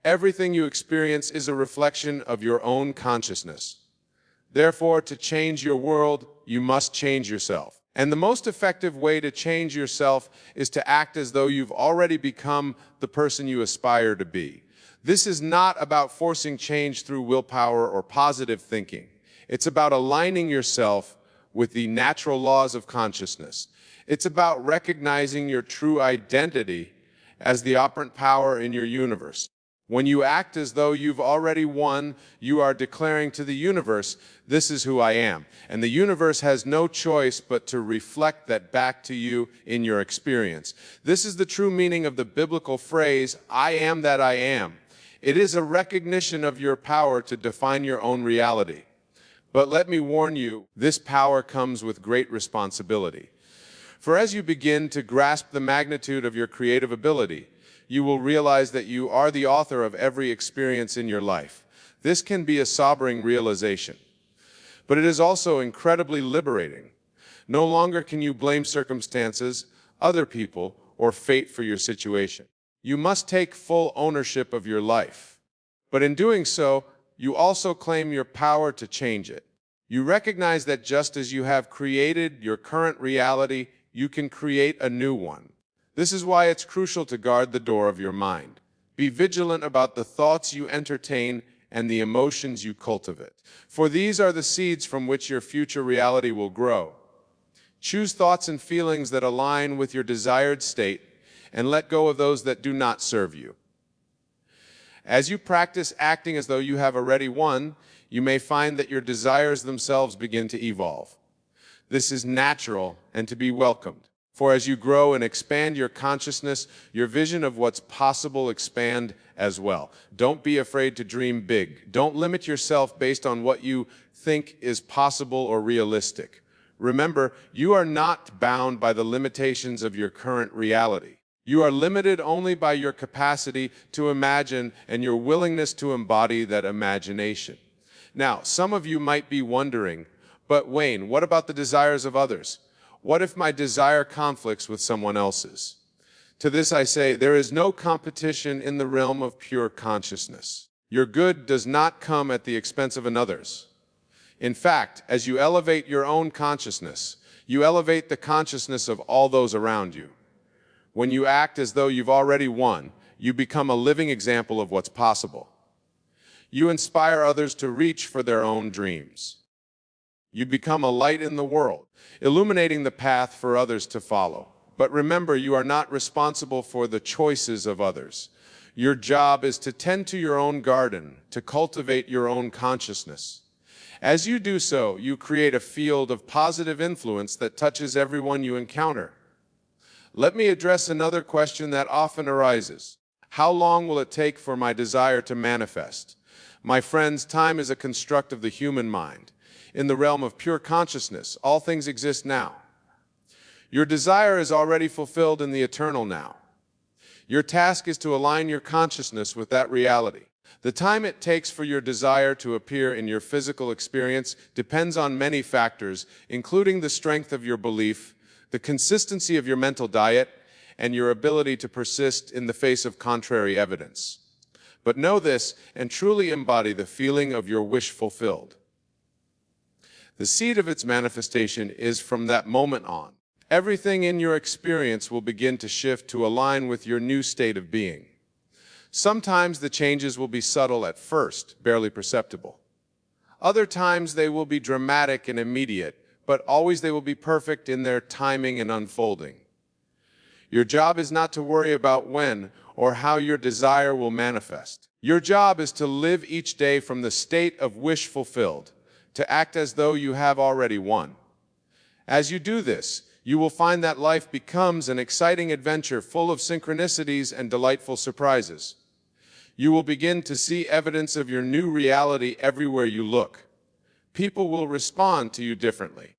Everything you experience is a reflection of your own consciousness. Therefore, to change your world, you must change yourself. And the most effective way to change yourself is to act as though you've already become the person you aspire to be. This is not about forcing change through willpower or positive thinking. It's about aligning yourself with the natural laws of consciousness. It's about recognizing your true identity as the operant power in your universe. When you act as though you've already won, you are declaring to the universe, this is who I am. And the universe has no choice but to reflect that back to you in your experience. This is the true meaning of the biblical phrase, I am that I am. It is a recognition of your power to define your own reality. But let me warn you, this power comes with great responsibility. For as you begin to grasp the magnitude of your creative ability, you will realize that you are the author of every experience in your life. This can be a sobering realization, but it is also incredibly liberating. No longer can you blame circumstances, other people, or fate for your situation. You must take full ownership of your life. But in doing so, you also claim your power to change it. You recognize that just as you have created your current reality, you can create a new one. This is why it's crucial to guard the door of your mind. Be vigilant about the thoughts you entertain and the emotions you cultivate. For these are the seeds from which your future reality will grow. Choose thoughts and feelings that align with your desired state and let go of those that do not serve you. As you practice acting as though you have already won, you may find that your desires themselves begin to evolve. This is natural and to be welcomed. For as you grow and expand your consciousness, your vision of what's possible expand as well. Don't be afraid to dream big. Don't limit yourself based on what you think is possible or realistic. Remember, you are not bound by the limitations of your current reality. You are limited only by your capacity to imagine and your willingness to embody that imagination. Now, some of you might be wondering, but Wayne, what about the desires of others? What if my desire conflicts with someone else's? To this I say, there is no competition in the realm of pure consciousness. Your good does not come at the expense of another's. In fact, as you elevate your own consciousness, you elevate the consciousness of all those around you. When you act as though you've already won, you become a living example of what's possible. You inspire others to reach for their own dreams. You become a light in the world, illuminating the path for others to follow. But remember, you are not responsible for the choices of others. Your job is to tend to your own garden, to cultivate your own consciousness. As you do so, you create a field of positive influence that touches everyone you encounter. Let me address another question that often arises. How long will it take for my desire to manifest? My friends, time is a construct of the human mind. In the realm of pure consciousness, all things exist now. Your desire is already fulfilled in the eternal now. Your task is to align your consciousness with that reality. The time it takes for your desire to appear in your physical experience depends on many factors, including the strength of your belief, the consistency of your mental diet, and your ability to persist in the face of contrary evidence. But know this and truly embody the feeling of your wish fulfilled. The seed of its manifestation is from that moment on. Everything in your experience will begin to shift to align with your new state of being. Sometimes the changes will be subtle at first, barely perceptible. Other times they will be dramatic and immediate, but always they will be perfect in their timing and unfolding. Your job is not to worry about when or how your desire will manifest. Your job is to live each day from the state of wish fulfilled, to act as though you have already won. As you do this, you will find that life becomes an exciting adventure full of synchronicities and delightful surprises. You will begin to see evidence of your new reality everywhere you look. People will respond to you differently.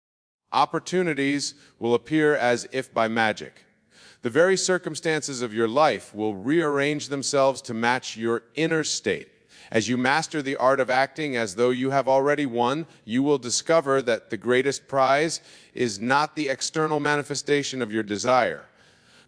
Opportunities will appear as if by magic. The very circumstances of your life will rearrange themselves to match your inner state. As you master the art of acting as though you have already won, you will discover that the greatest prize is not the external manifestation of your desire,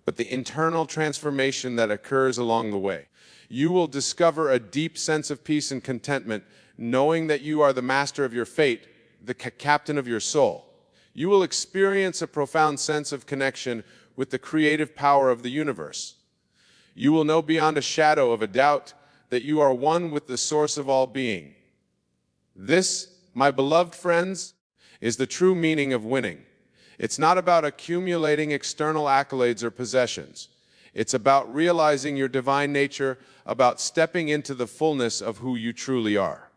but the internal transformation that occurs along the way. You will discover a deep sense of peace and contentment, knowing that you are the master of your fate, the captain of your soul. You will experience a profound sense of connection with the creative power of the universe. You will know beyond a shadow of a doubt that you are one with the source of all being. This, my beloved friends, is the true meaning of winning. It's not about accumulating external accolades or possessions. It's about realizing your divine nature, about stepping into the fullness of who you truly are.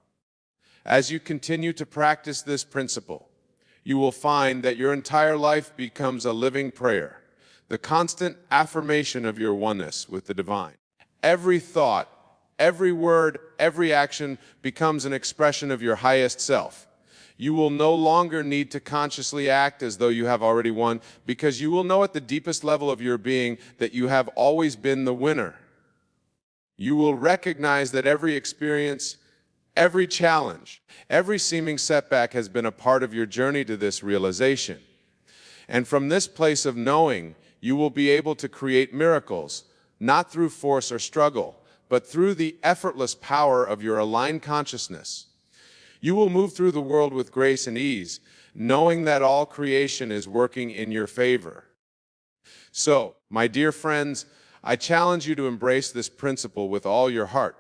As you continue to practice this principle, you will find that your entire life becomes a living prayer, the constant affirmation of your oneness with the divine. Every thought, every word, every action becomes an expression of your highest self. You will no longer need to consciously act as though you have already won, because you will know at the deepest level of your being that you have always been the winner. You will recognize that every experience, every challenge, every seeming setback has been a part of your journey to this realization. And from this place of knowing, you will be able to create miracles, not through force or struggle, but through the effortless power of your aligned consciousness. You will move through the world with grace and ease, knowing that all creation is working in your favor. So, my dear friends, I challenge you to embrace this principle with all your heart.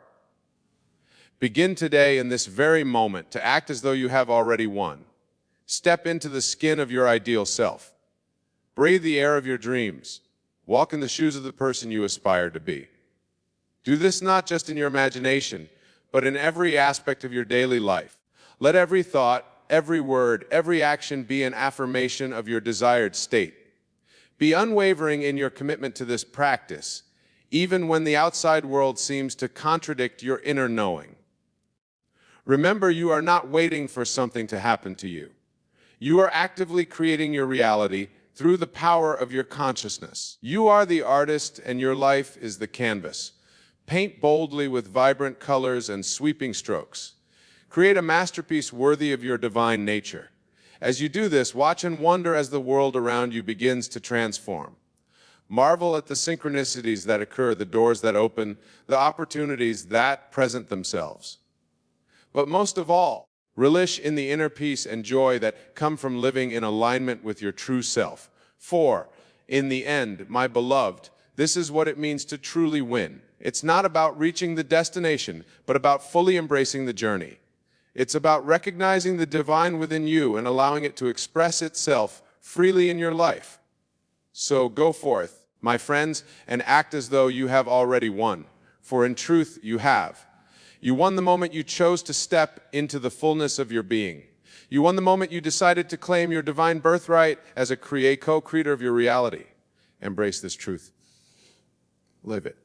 Begin today in this very moment to act as though you have already won. Step into the skin of your ideal self. Breathe the air of your dreams. Walk in the shoes of the person you aspire to be. Do this not just in your imagination, but in every aspect of your daily life. Let every thought, every word, every action be an affirmation of your desired state. Be unwavering in your commitment to this practice, even when the outside world seems to contradict your inner knowing. Remember, you are not waiting for something to happen to you. You are actively creating your reality through the power of your consciousness. You are the artist, and your life is the canvas. Paint boldly with vibrant colors and sweeping strokes. Create a masterpiece worthy of your divine nature. As you do this, watch and wonder as the world around you begins to transform. Marvel at the synchronicities that occur, the doors that open, the opportunities that present themselves. But most of all, relish in the inner peace and joy that come from living in alignment with your true self. For, in the end, my beloved, this is what it means to truly win. It's not about reaching the destination, but about fully embracing the journey. It's about recognizing the divine within you and allowing it to express itself freely in your life. So go forth, my friends, and act as though you have already won, for in truth you have. You won the moment you chose to step into the fullness of your being. You won the moment you decided to claim your divine birthright as a co-creator of your reality. Embrace this truth. Live it.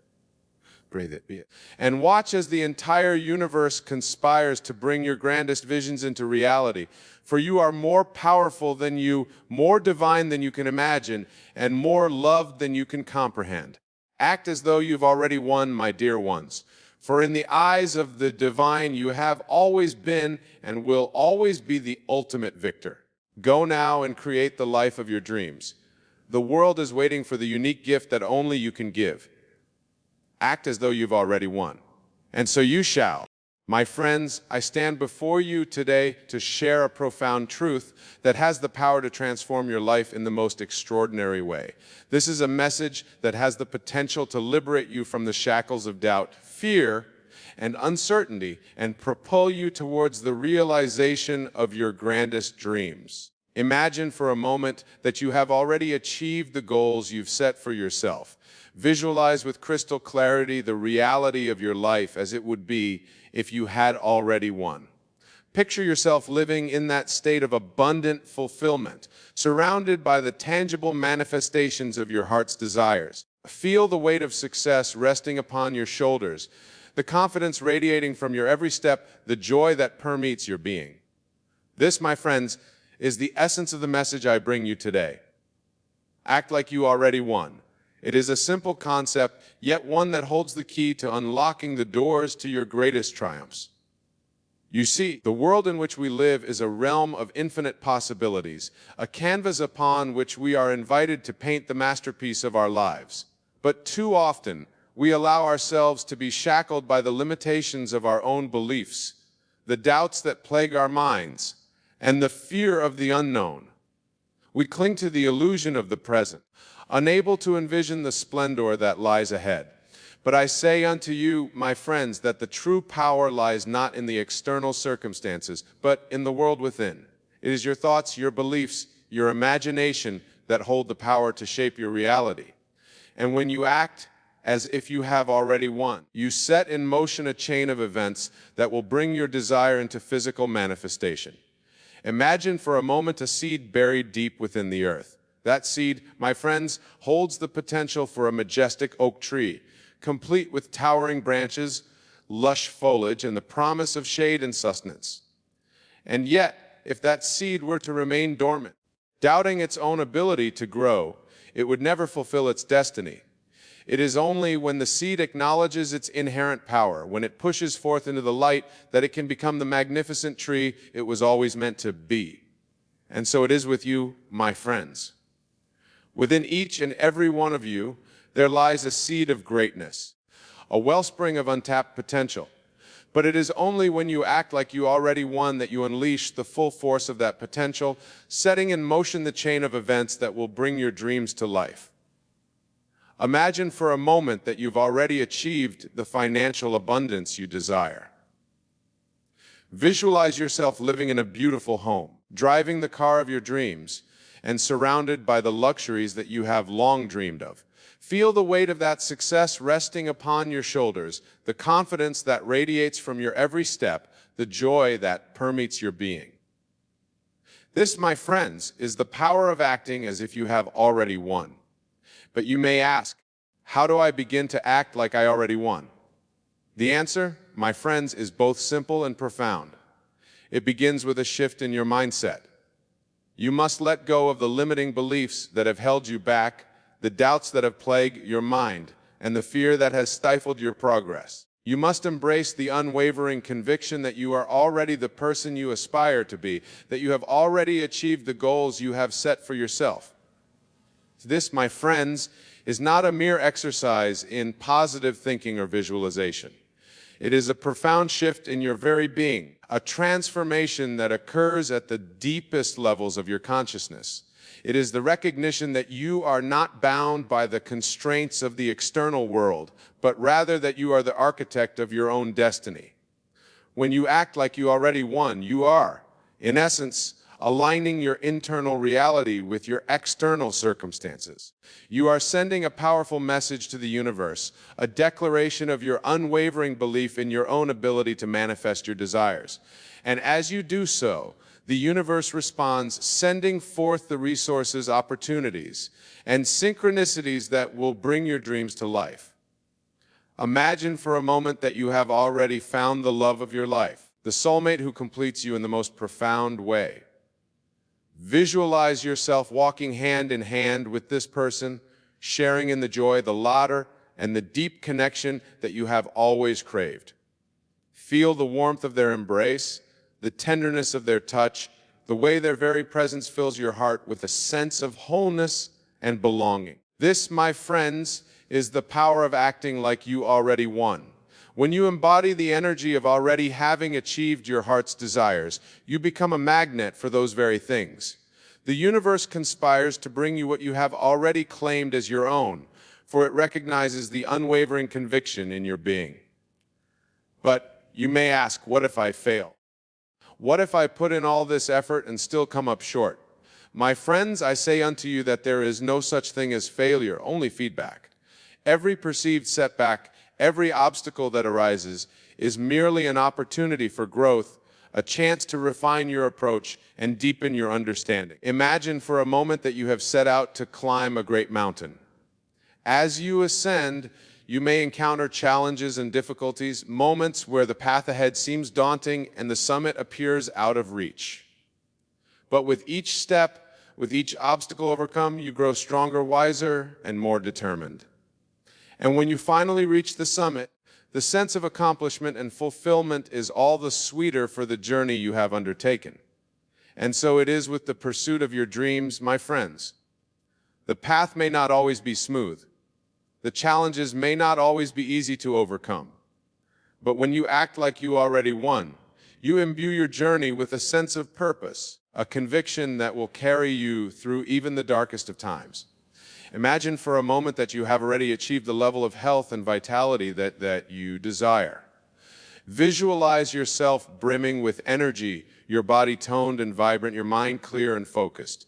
Breathe it, be it. And watch as the entire universe conspires to bring your grandest visions into reality. For you are more powerful than you, more divine than you can imagine, and more loved than you can comprehend. Act as though you've already won, my dear ones. For in the eyes of the divine, you have always been and will always be the ultimate victor. Go now and create the life of your dreams. The world is waiting for the unique gift that only you can give. Act as though you've already won. And so you shall. My friends, I stand before you today to share a profound truth that has the power to transform your life in the most extraordinary way. This is a message that has the potential to liberate you from the shackles of doubt, fear, and uncertainty, and propel you towards the realization of your grandest dreams. Imagine for a moment that you have already achieved the goals you've set for yourself. Visualize with crystal clarity the reality of your life as it would be if you had already won. Picture yourself living in that state of abundant fulfillment, surrounded by the tangible manifestations of your heart's desires. Feel the weight of success resting upon your shoulders, the confidence radiating from your every step, the joy that permeates your being. This, my friends, is the essence of the message I bring you today. Act like you already won. It is a simple concept, yet one that holds the key to unlocking the doors to your greatest triumphs. You see, the world in which we live is a realm of infinite possibilities, a canvas upon which we are invited to paint the masterpiece of our lives. But too often, we allow ourselves to be shackled by the limitations of our own beliefs, the doubts that plague our minds, and the fear of the unknown. We cling to the illusion of the present, unable to envision the splendor that lies ahead. But I say unto you, my friends, that the true power lies not in the external circumstances, but in the world within. It is your thoughts, your beliefs, your imagination that hold the power to shape your reality. And when you act as if you have already won, you set in motion a chain of events that will bring your desire into physical manifestation. Imagine for a moment a seed buried deep within the earth. That seed, my friends, holds the potential for a majestic oak tree, complete with towering branches, lush foliage, and the promise of shade and sustenance. And yet, if that seed were to remain dormant, doubting its own ability to grow, it would never fulfill its destiny. It is only when the seed acknowledges its inherent power, when it pushes forth into the light, that it can become the magnificent tree it was always meant to be. And so it is with you, my friends. Within each and every one of you, there lies a seed of greatness, a wellspring of untapped potential. But it is only when you act like you already won that you unleash the full force of that potential, setting in motion the chain of events that will bring your dreams to life. Imagine for a moment that you've already achieved the financial abundance you desire. Visualize yourself living in a beautiful home, driving the car of your dreams, and surrounded by the luxuries that you have long dreamed of. Feel the weight of that success resting upon your shoulders, the confidence that radiates from your every step, the joy that permeates your being. This, my friends, is the power of acting as if you have already won. But you may ask, how do I begin to act like I already won? The answer, my friends, is both simple and profound. It begins with a shift in your mindset. You must let go of the limiting beliefs that have held you back, the doubts that have plagued your mind, and the fear that has stifled your progress. You must embrace the unwavering conviction that you are already the person you aspire to be, that you have already achieved the goals you have set for yourself. This, my friends, is not a mere exercise in positive thinking or visualization. It is a profound shift in your very being, a transformation that occurs at the deepest levels of your consciousness. It is the recognition that you are not bound by the constraints of the external world, but rather that you are the architect of your own destiny. When you act like you already won, you are, in essence, aligning your internal reality with your external circumstances. You are sending a powerful message to the universe, a declaration of your unwavering belief in your own ability to manifest your desires. And as you do so, the universe responds, sending forth the resources, opportunities, and synchronicities that will bring your dreams to life. Imagine for a moment that you have already found the love of your life, the soulmate who completes you in the most profound way. Visualize yourself walking hand in hand with this person, sharing in the joy, the laughter, and the deep connection that you have always craved. Feel the warmth of their embrace, the tenderness of their touch, the way their very presence fills your heart with a sense of wholeness and belonging. This, my friends, is the power of acting like you already won. When you embody the energy of already having achieved your heart's desires, you become a magnet for those very things. The universe conspires to bring you what you have already claimed as your own, for it recognizes the unwavering conviction in your being. But you may ask, what if I fail? What if I put in all this effort and still come up short? My friends, I say unto you that there is no such thing as failure, only feedback. Every perceived setback, every obstacle that arises, is merely an opportunity for growth, a chance to refine your approach and deepen your understanding. Imagine for a moment that you have set out to climb a great mountain. As you ascend, you may encounter challenges and difficulties, moments where the path ahead seems daunting and the summit appears out of reach. But with each step, with each obstacle overcome, you grow stronger, wiser, and more determined. And when you finally reach the summit, the sense of accomplishment and fulfillment is all the sweeter for the journey you have undertaken. And so it is with the pursuit of your dreams, my friends. The path may not always be smooth. The challenges may not always be easy to overcome. But when you act like you already won, you imbue your journey with a sense of purpose, a conviction that will carry you through even the darkest of times. Imagine for a moment that you have already achieved the level of health and vitality that you desire. Visualize yourself brimming with energy, your body toned and vibrant, your mind clear and focused.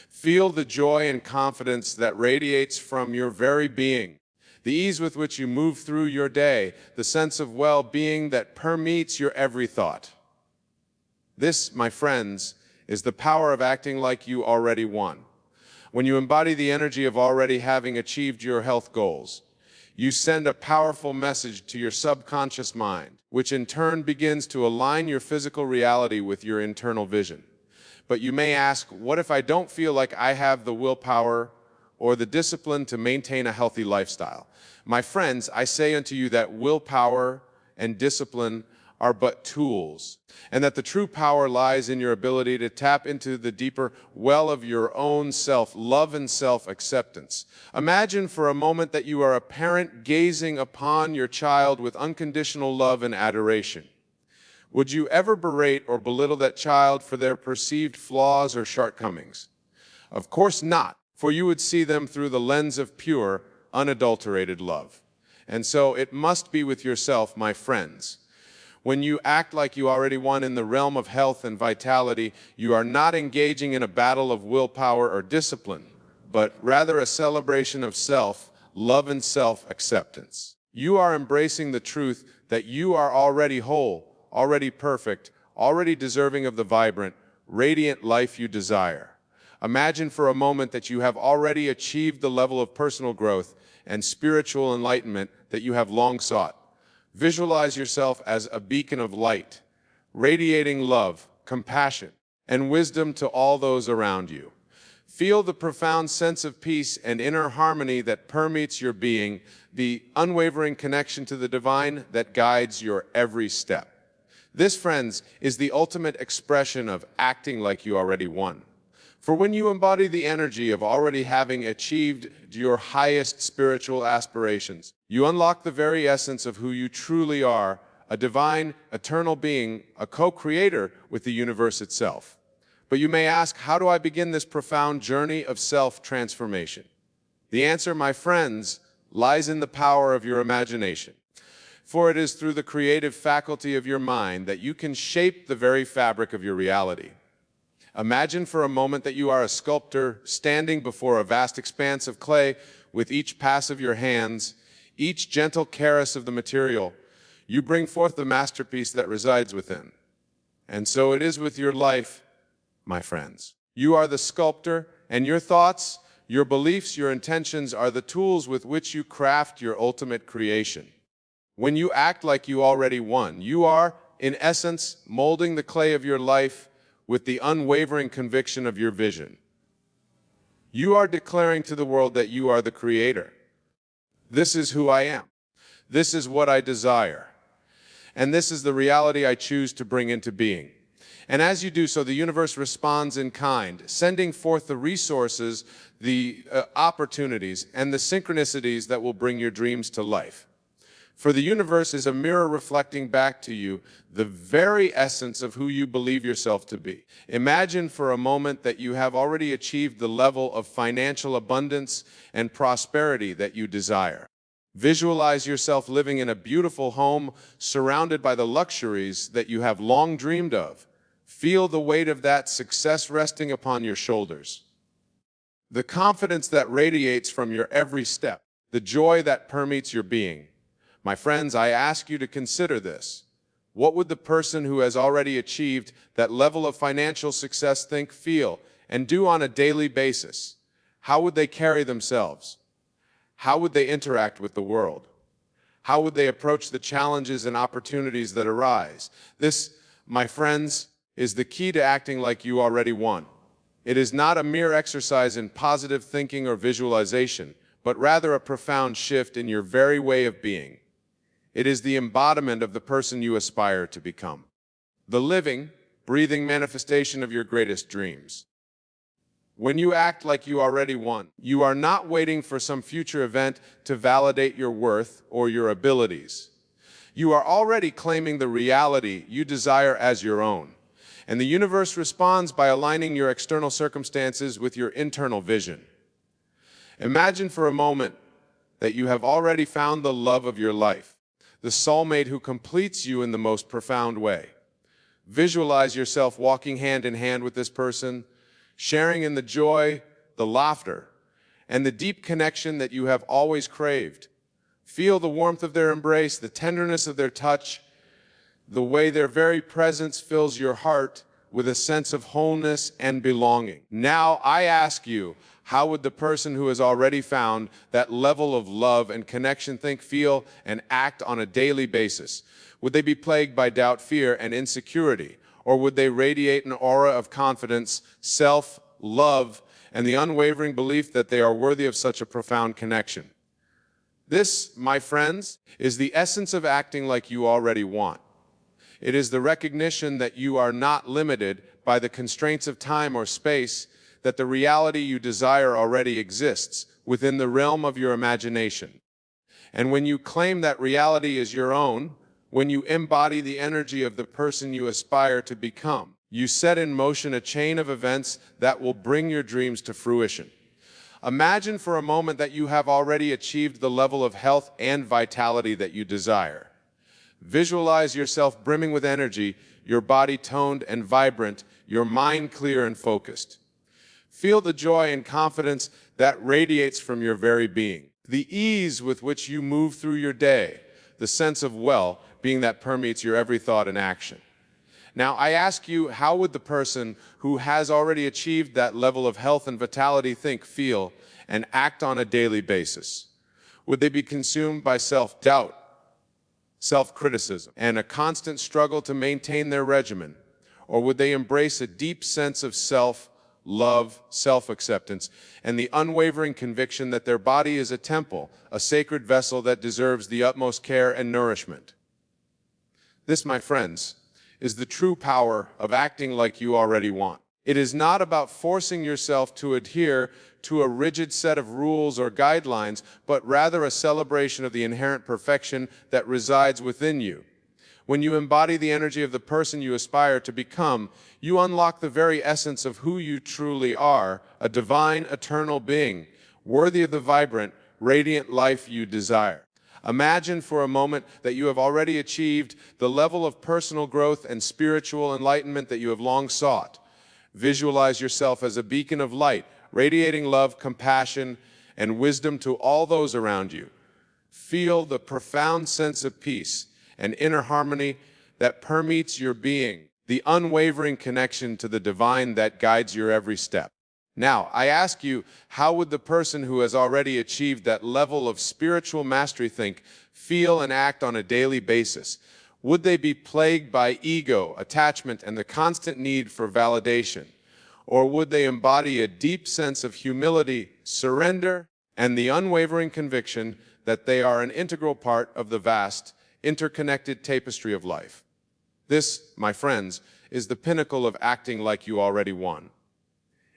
Feel the joy and confidence that radiates from your very being, the ease with which you move through your day, the sense of well-being that permeates your every thought. This, my friends, is the power of acting like you already won. When you embody the energy of already having achieved your health goals, you send a powerful message to your subconscious mind, which in turn begins to align your physical reality with your internal vision. But you may ask, what if I don't feel like I have the willpower or the discipline to maintain a healthy lifestyle? My friends, I say unto you that willpower and discipline are but tools, and that the true power lies in your ability to tap into the deeper well of your own self-love and self-acceptance. Imagine for a moment that you are a parent gazing upon your child with unconditional love and adoration. Would you ever berate or belittle that child for their perceived flaws or shortcomings? Of course not, for you would see them through the lens of pure, unadulterated love. And so it must be with yourself, my friends. When you act like you already won in the realm of health and vitality, you are not engaging in a battle of willpower or discipline, but rather a celebration of self, love and self-acceptance. You are embracing the truth that you are already whole, already perfect, already deserving of the vibrant, radiant life you desire. Imagine for a moment that you have already achieved the level of personal growth and spiritual enlightenment that you have long sought. Visualize yourself as a beacon of light, radiating love, compassion, and wisdom to all those around you. Feel the profound sense of peace and inner harmony that permeates your being, the unwavering connection to the divine that guides your every step. This, friends, is the ultimate expression of acting like you already won. For when you embody the energy of already having achieved your highest spiritual aspirations, you unlock the very essence of who you truly are, a divine, eternal being, a co-creator with the universe itself. But you may ask, how do I begin this profound journey of self-transformation? The answer, my friends, lies in the power of your imagination. For it is through the creative faculty of your mind that you can shape the very fabric of your reality. Imagine for a moment that you are a sculptor standing before a vast expanse of clay. With each pass of your hands, each gentle caress of the material, you bring forth the masterpiece that resides within. And so it is with your life, my friends. You are the sculptor, and your thoughts, your beliefs, your intentions are the tools with which you craft your ultimate creation. When you act like you already won, you are, in essence, molding the clay of your life with the unwavering conviction of your vision. You are declaring to the world that you are the creator. This is who I am. This is what I desire. And this is the reality I choose to bring into being. And as you do so, the universe responds in kind, sending forth the resources, the opportunities, and the synchronicities that will bring your dreams to life. For the universe is a mirror reflecting back to you the very essence of who you believe yourself to be. Imagine for a moment that you have already achieved the level of financial abundance and prosperity that you desire. Visualize yourself living in a beautiful home surrounded by the luxuries that you have long dreamed of. Feel the weight of that success resting upon your shoulders. The confidence that radiates from your every step, the joy that permeates your being. My friends, I ask you to consider this. What would the person who has already achieved that level of financial success think, feel, and do on a daily basis? How would they carry themselves? How would they interact with the world? How would they approach the challenges and opportunities that arise? This, my friends, is the key to acting like you already won. It is not a mere exercise in positive thinking or visualization, but rather a profound shift in your very way of being. It is the embodiment of the person you aspire to become. The living, breathing manifestation of your greatest dreams. When you act like you already won, you are not waiting for some future event to validate your worth or your abilities. You are already claiming the reality you desire as your own. And the universe responds by aligning your external circumstances with your internal vision. Imagine for a moment that you have already found the love of your life, the soulmate who completes you in the most profound way. Visualize yourself walking hand in hand with this person, sharing in the joy, the laughter, and the deep connection that you have always craved. Feel the warmth of their embrace, the tenderness of their touch, the way their very presence fills your heart with a sense of wholeness and belonging. Now, I ask you, how would the person who has already found that level of love and connection think, feel, and act on a daily basis? Would they be plagued by doubt, fear, and insecurity? Or would they radiate an aura of confidence, self-love, and the unwavering belief that they are worthy of such a profound connection? This, my friends, is the essence of acting like you already want. It is the recognition that you are not limited by the constraints of time or space, that the reality you desire already exists within the realm of your imagination. And when you claim that reality is your own, when you embody the energy of the person you aspire to become, you set in motion a chain of events that will bring your dreams to fruition. Imagine for a moment that you have already achieved the level of health and vitality that you desire. Visualize yourself brimming with energy, your body toned and vibrant, your mind clear and focused. Feel the joy and confidence that radiates from your very being. The ease with which you move through your day, the sense of well-being that permeates your every thought and action. Now, I ask you, how would the person who has already achieved that level of health and vitality think, feel, and act on a daily basis? Would they be consumed by self-doubt, self-criticism, and a constant struggle to maintain their regimen? Or would they embrace a deep sense of self-love, self-acceptance, and the unwavering conviction that their body is a temple, a sacred vessel that deserves the utmost care and nourishment? This, my friends, is the true power of acting like you already want. It is not about forcing yourself to adhere to a rigid set of rules or guidelines, but rather a celebration of the inherent perfection that resides within you. When you embody the energy of the person you aspire to become, you unlock the very essence of who you truly are, a divine, eternal being, worthy of the vibrant, radiant life you desire. Imagine for a moment that you have already achieved the level of personal growth and spiritual enlightenment that you have long sought. Visualize yourself as a beacon of light, radiating love, compassion, and wisdom to all those around you. Feel the profound sense of peace and inner harmony that permeates your being, the unwavering connection to the divine that guides your every step. Now, I ask you, how would the person who has already achieved that level of spiritual mastery think, feel, and act on a daily basis? Would they be plagued by ego, attachment, and the constant need for validation? Or would they embody a deep sense of humility, surrender, and the unwavering conviction that they are an integral part of the vast, interconnected tapestry of life? This, my friends, is the pinnacle of acting like you already won.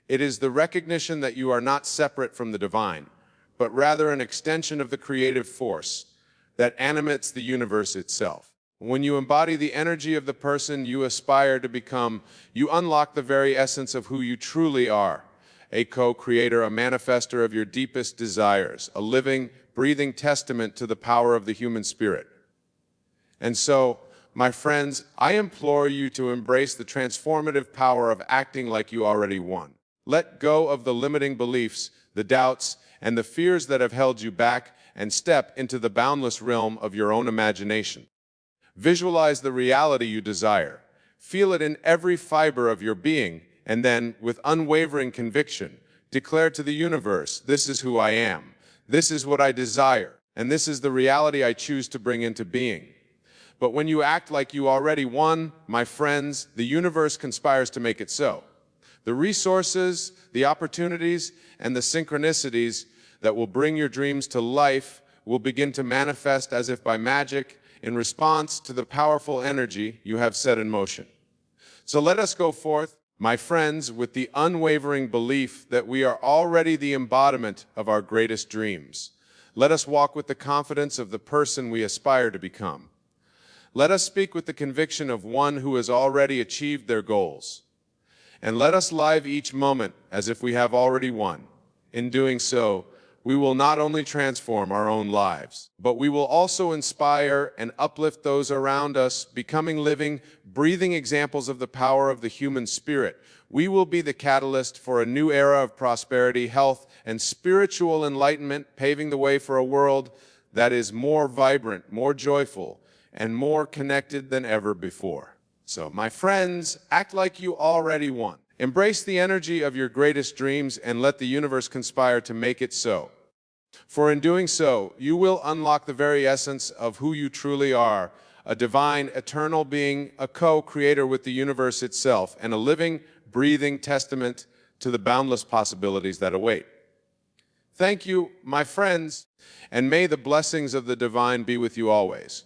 It is the recognition that you are not separate from the divine, but rather an extension of the creative force that animates the universe itself. When you embody the energy of the person you aspire to become, you unlock the very essence of who you truly are. A co-creator, a manifester of your deepest desires, a living, breathing testament to the power of the human spirit. And so, my friends, I implore you to embrace the transformative power of acting like you already won. Let go of the limiting beliefs, the doubts, and the fears that have held you back, and step into the boundless realm of your own imagination. Visualize the reality you desire. Feel it in every fiber of your being, and then, with unwavering conviction, declare to the universe, "This is who I am. This is what I desire, and this is the reality I choose to bring into being." But when you act like you already won, my friends, the universe conspires to make it so. The resources, the opportunities, and the synchronicities that will bring your dreams to life will begin to manifest as if by magic in response to the powerful energy you have set in motion. So let us go forth, my friends, with the unwavering belief that we are already the embodiment of our greatest dreams. Let us walk with the confidence of the person we aspire to become. Let us speak with the conviction of one who has already achieved their goals. And let us live each moment as if we have already won. In doing so, we will not only transform our own lives, but we will also inspire and uplift those around us, becoming living, breathing examples of the power of the human spirit. We will be the catalyst for a new era of prosperity, health, and spiritual enlightenment, paving the way for a world that is more vibrant, more joyful, and more connected than ever before. So, my friends, act like you already won. Embrace the energy of your greatest dreams and let the universe conspire to make it so. For in doing so, you will unlock the very essence of who you truly are, a divine, eternal being, a co-creator with the universe itself, and a living, breathing testament to the boundless possibilities that await. Thank you, my friends, and may the blessings of the divine be with you always.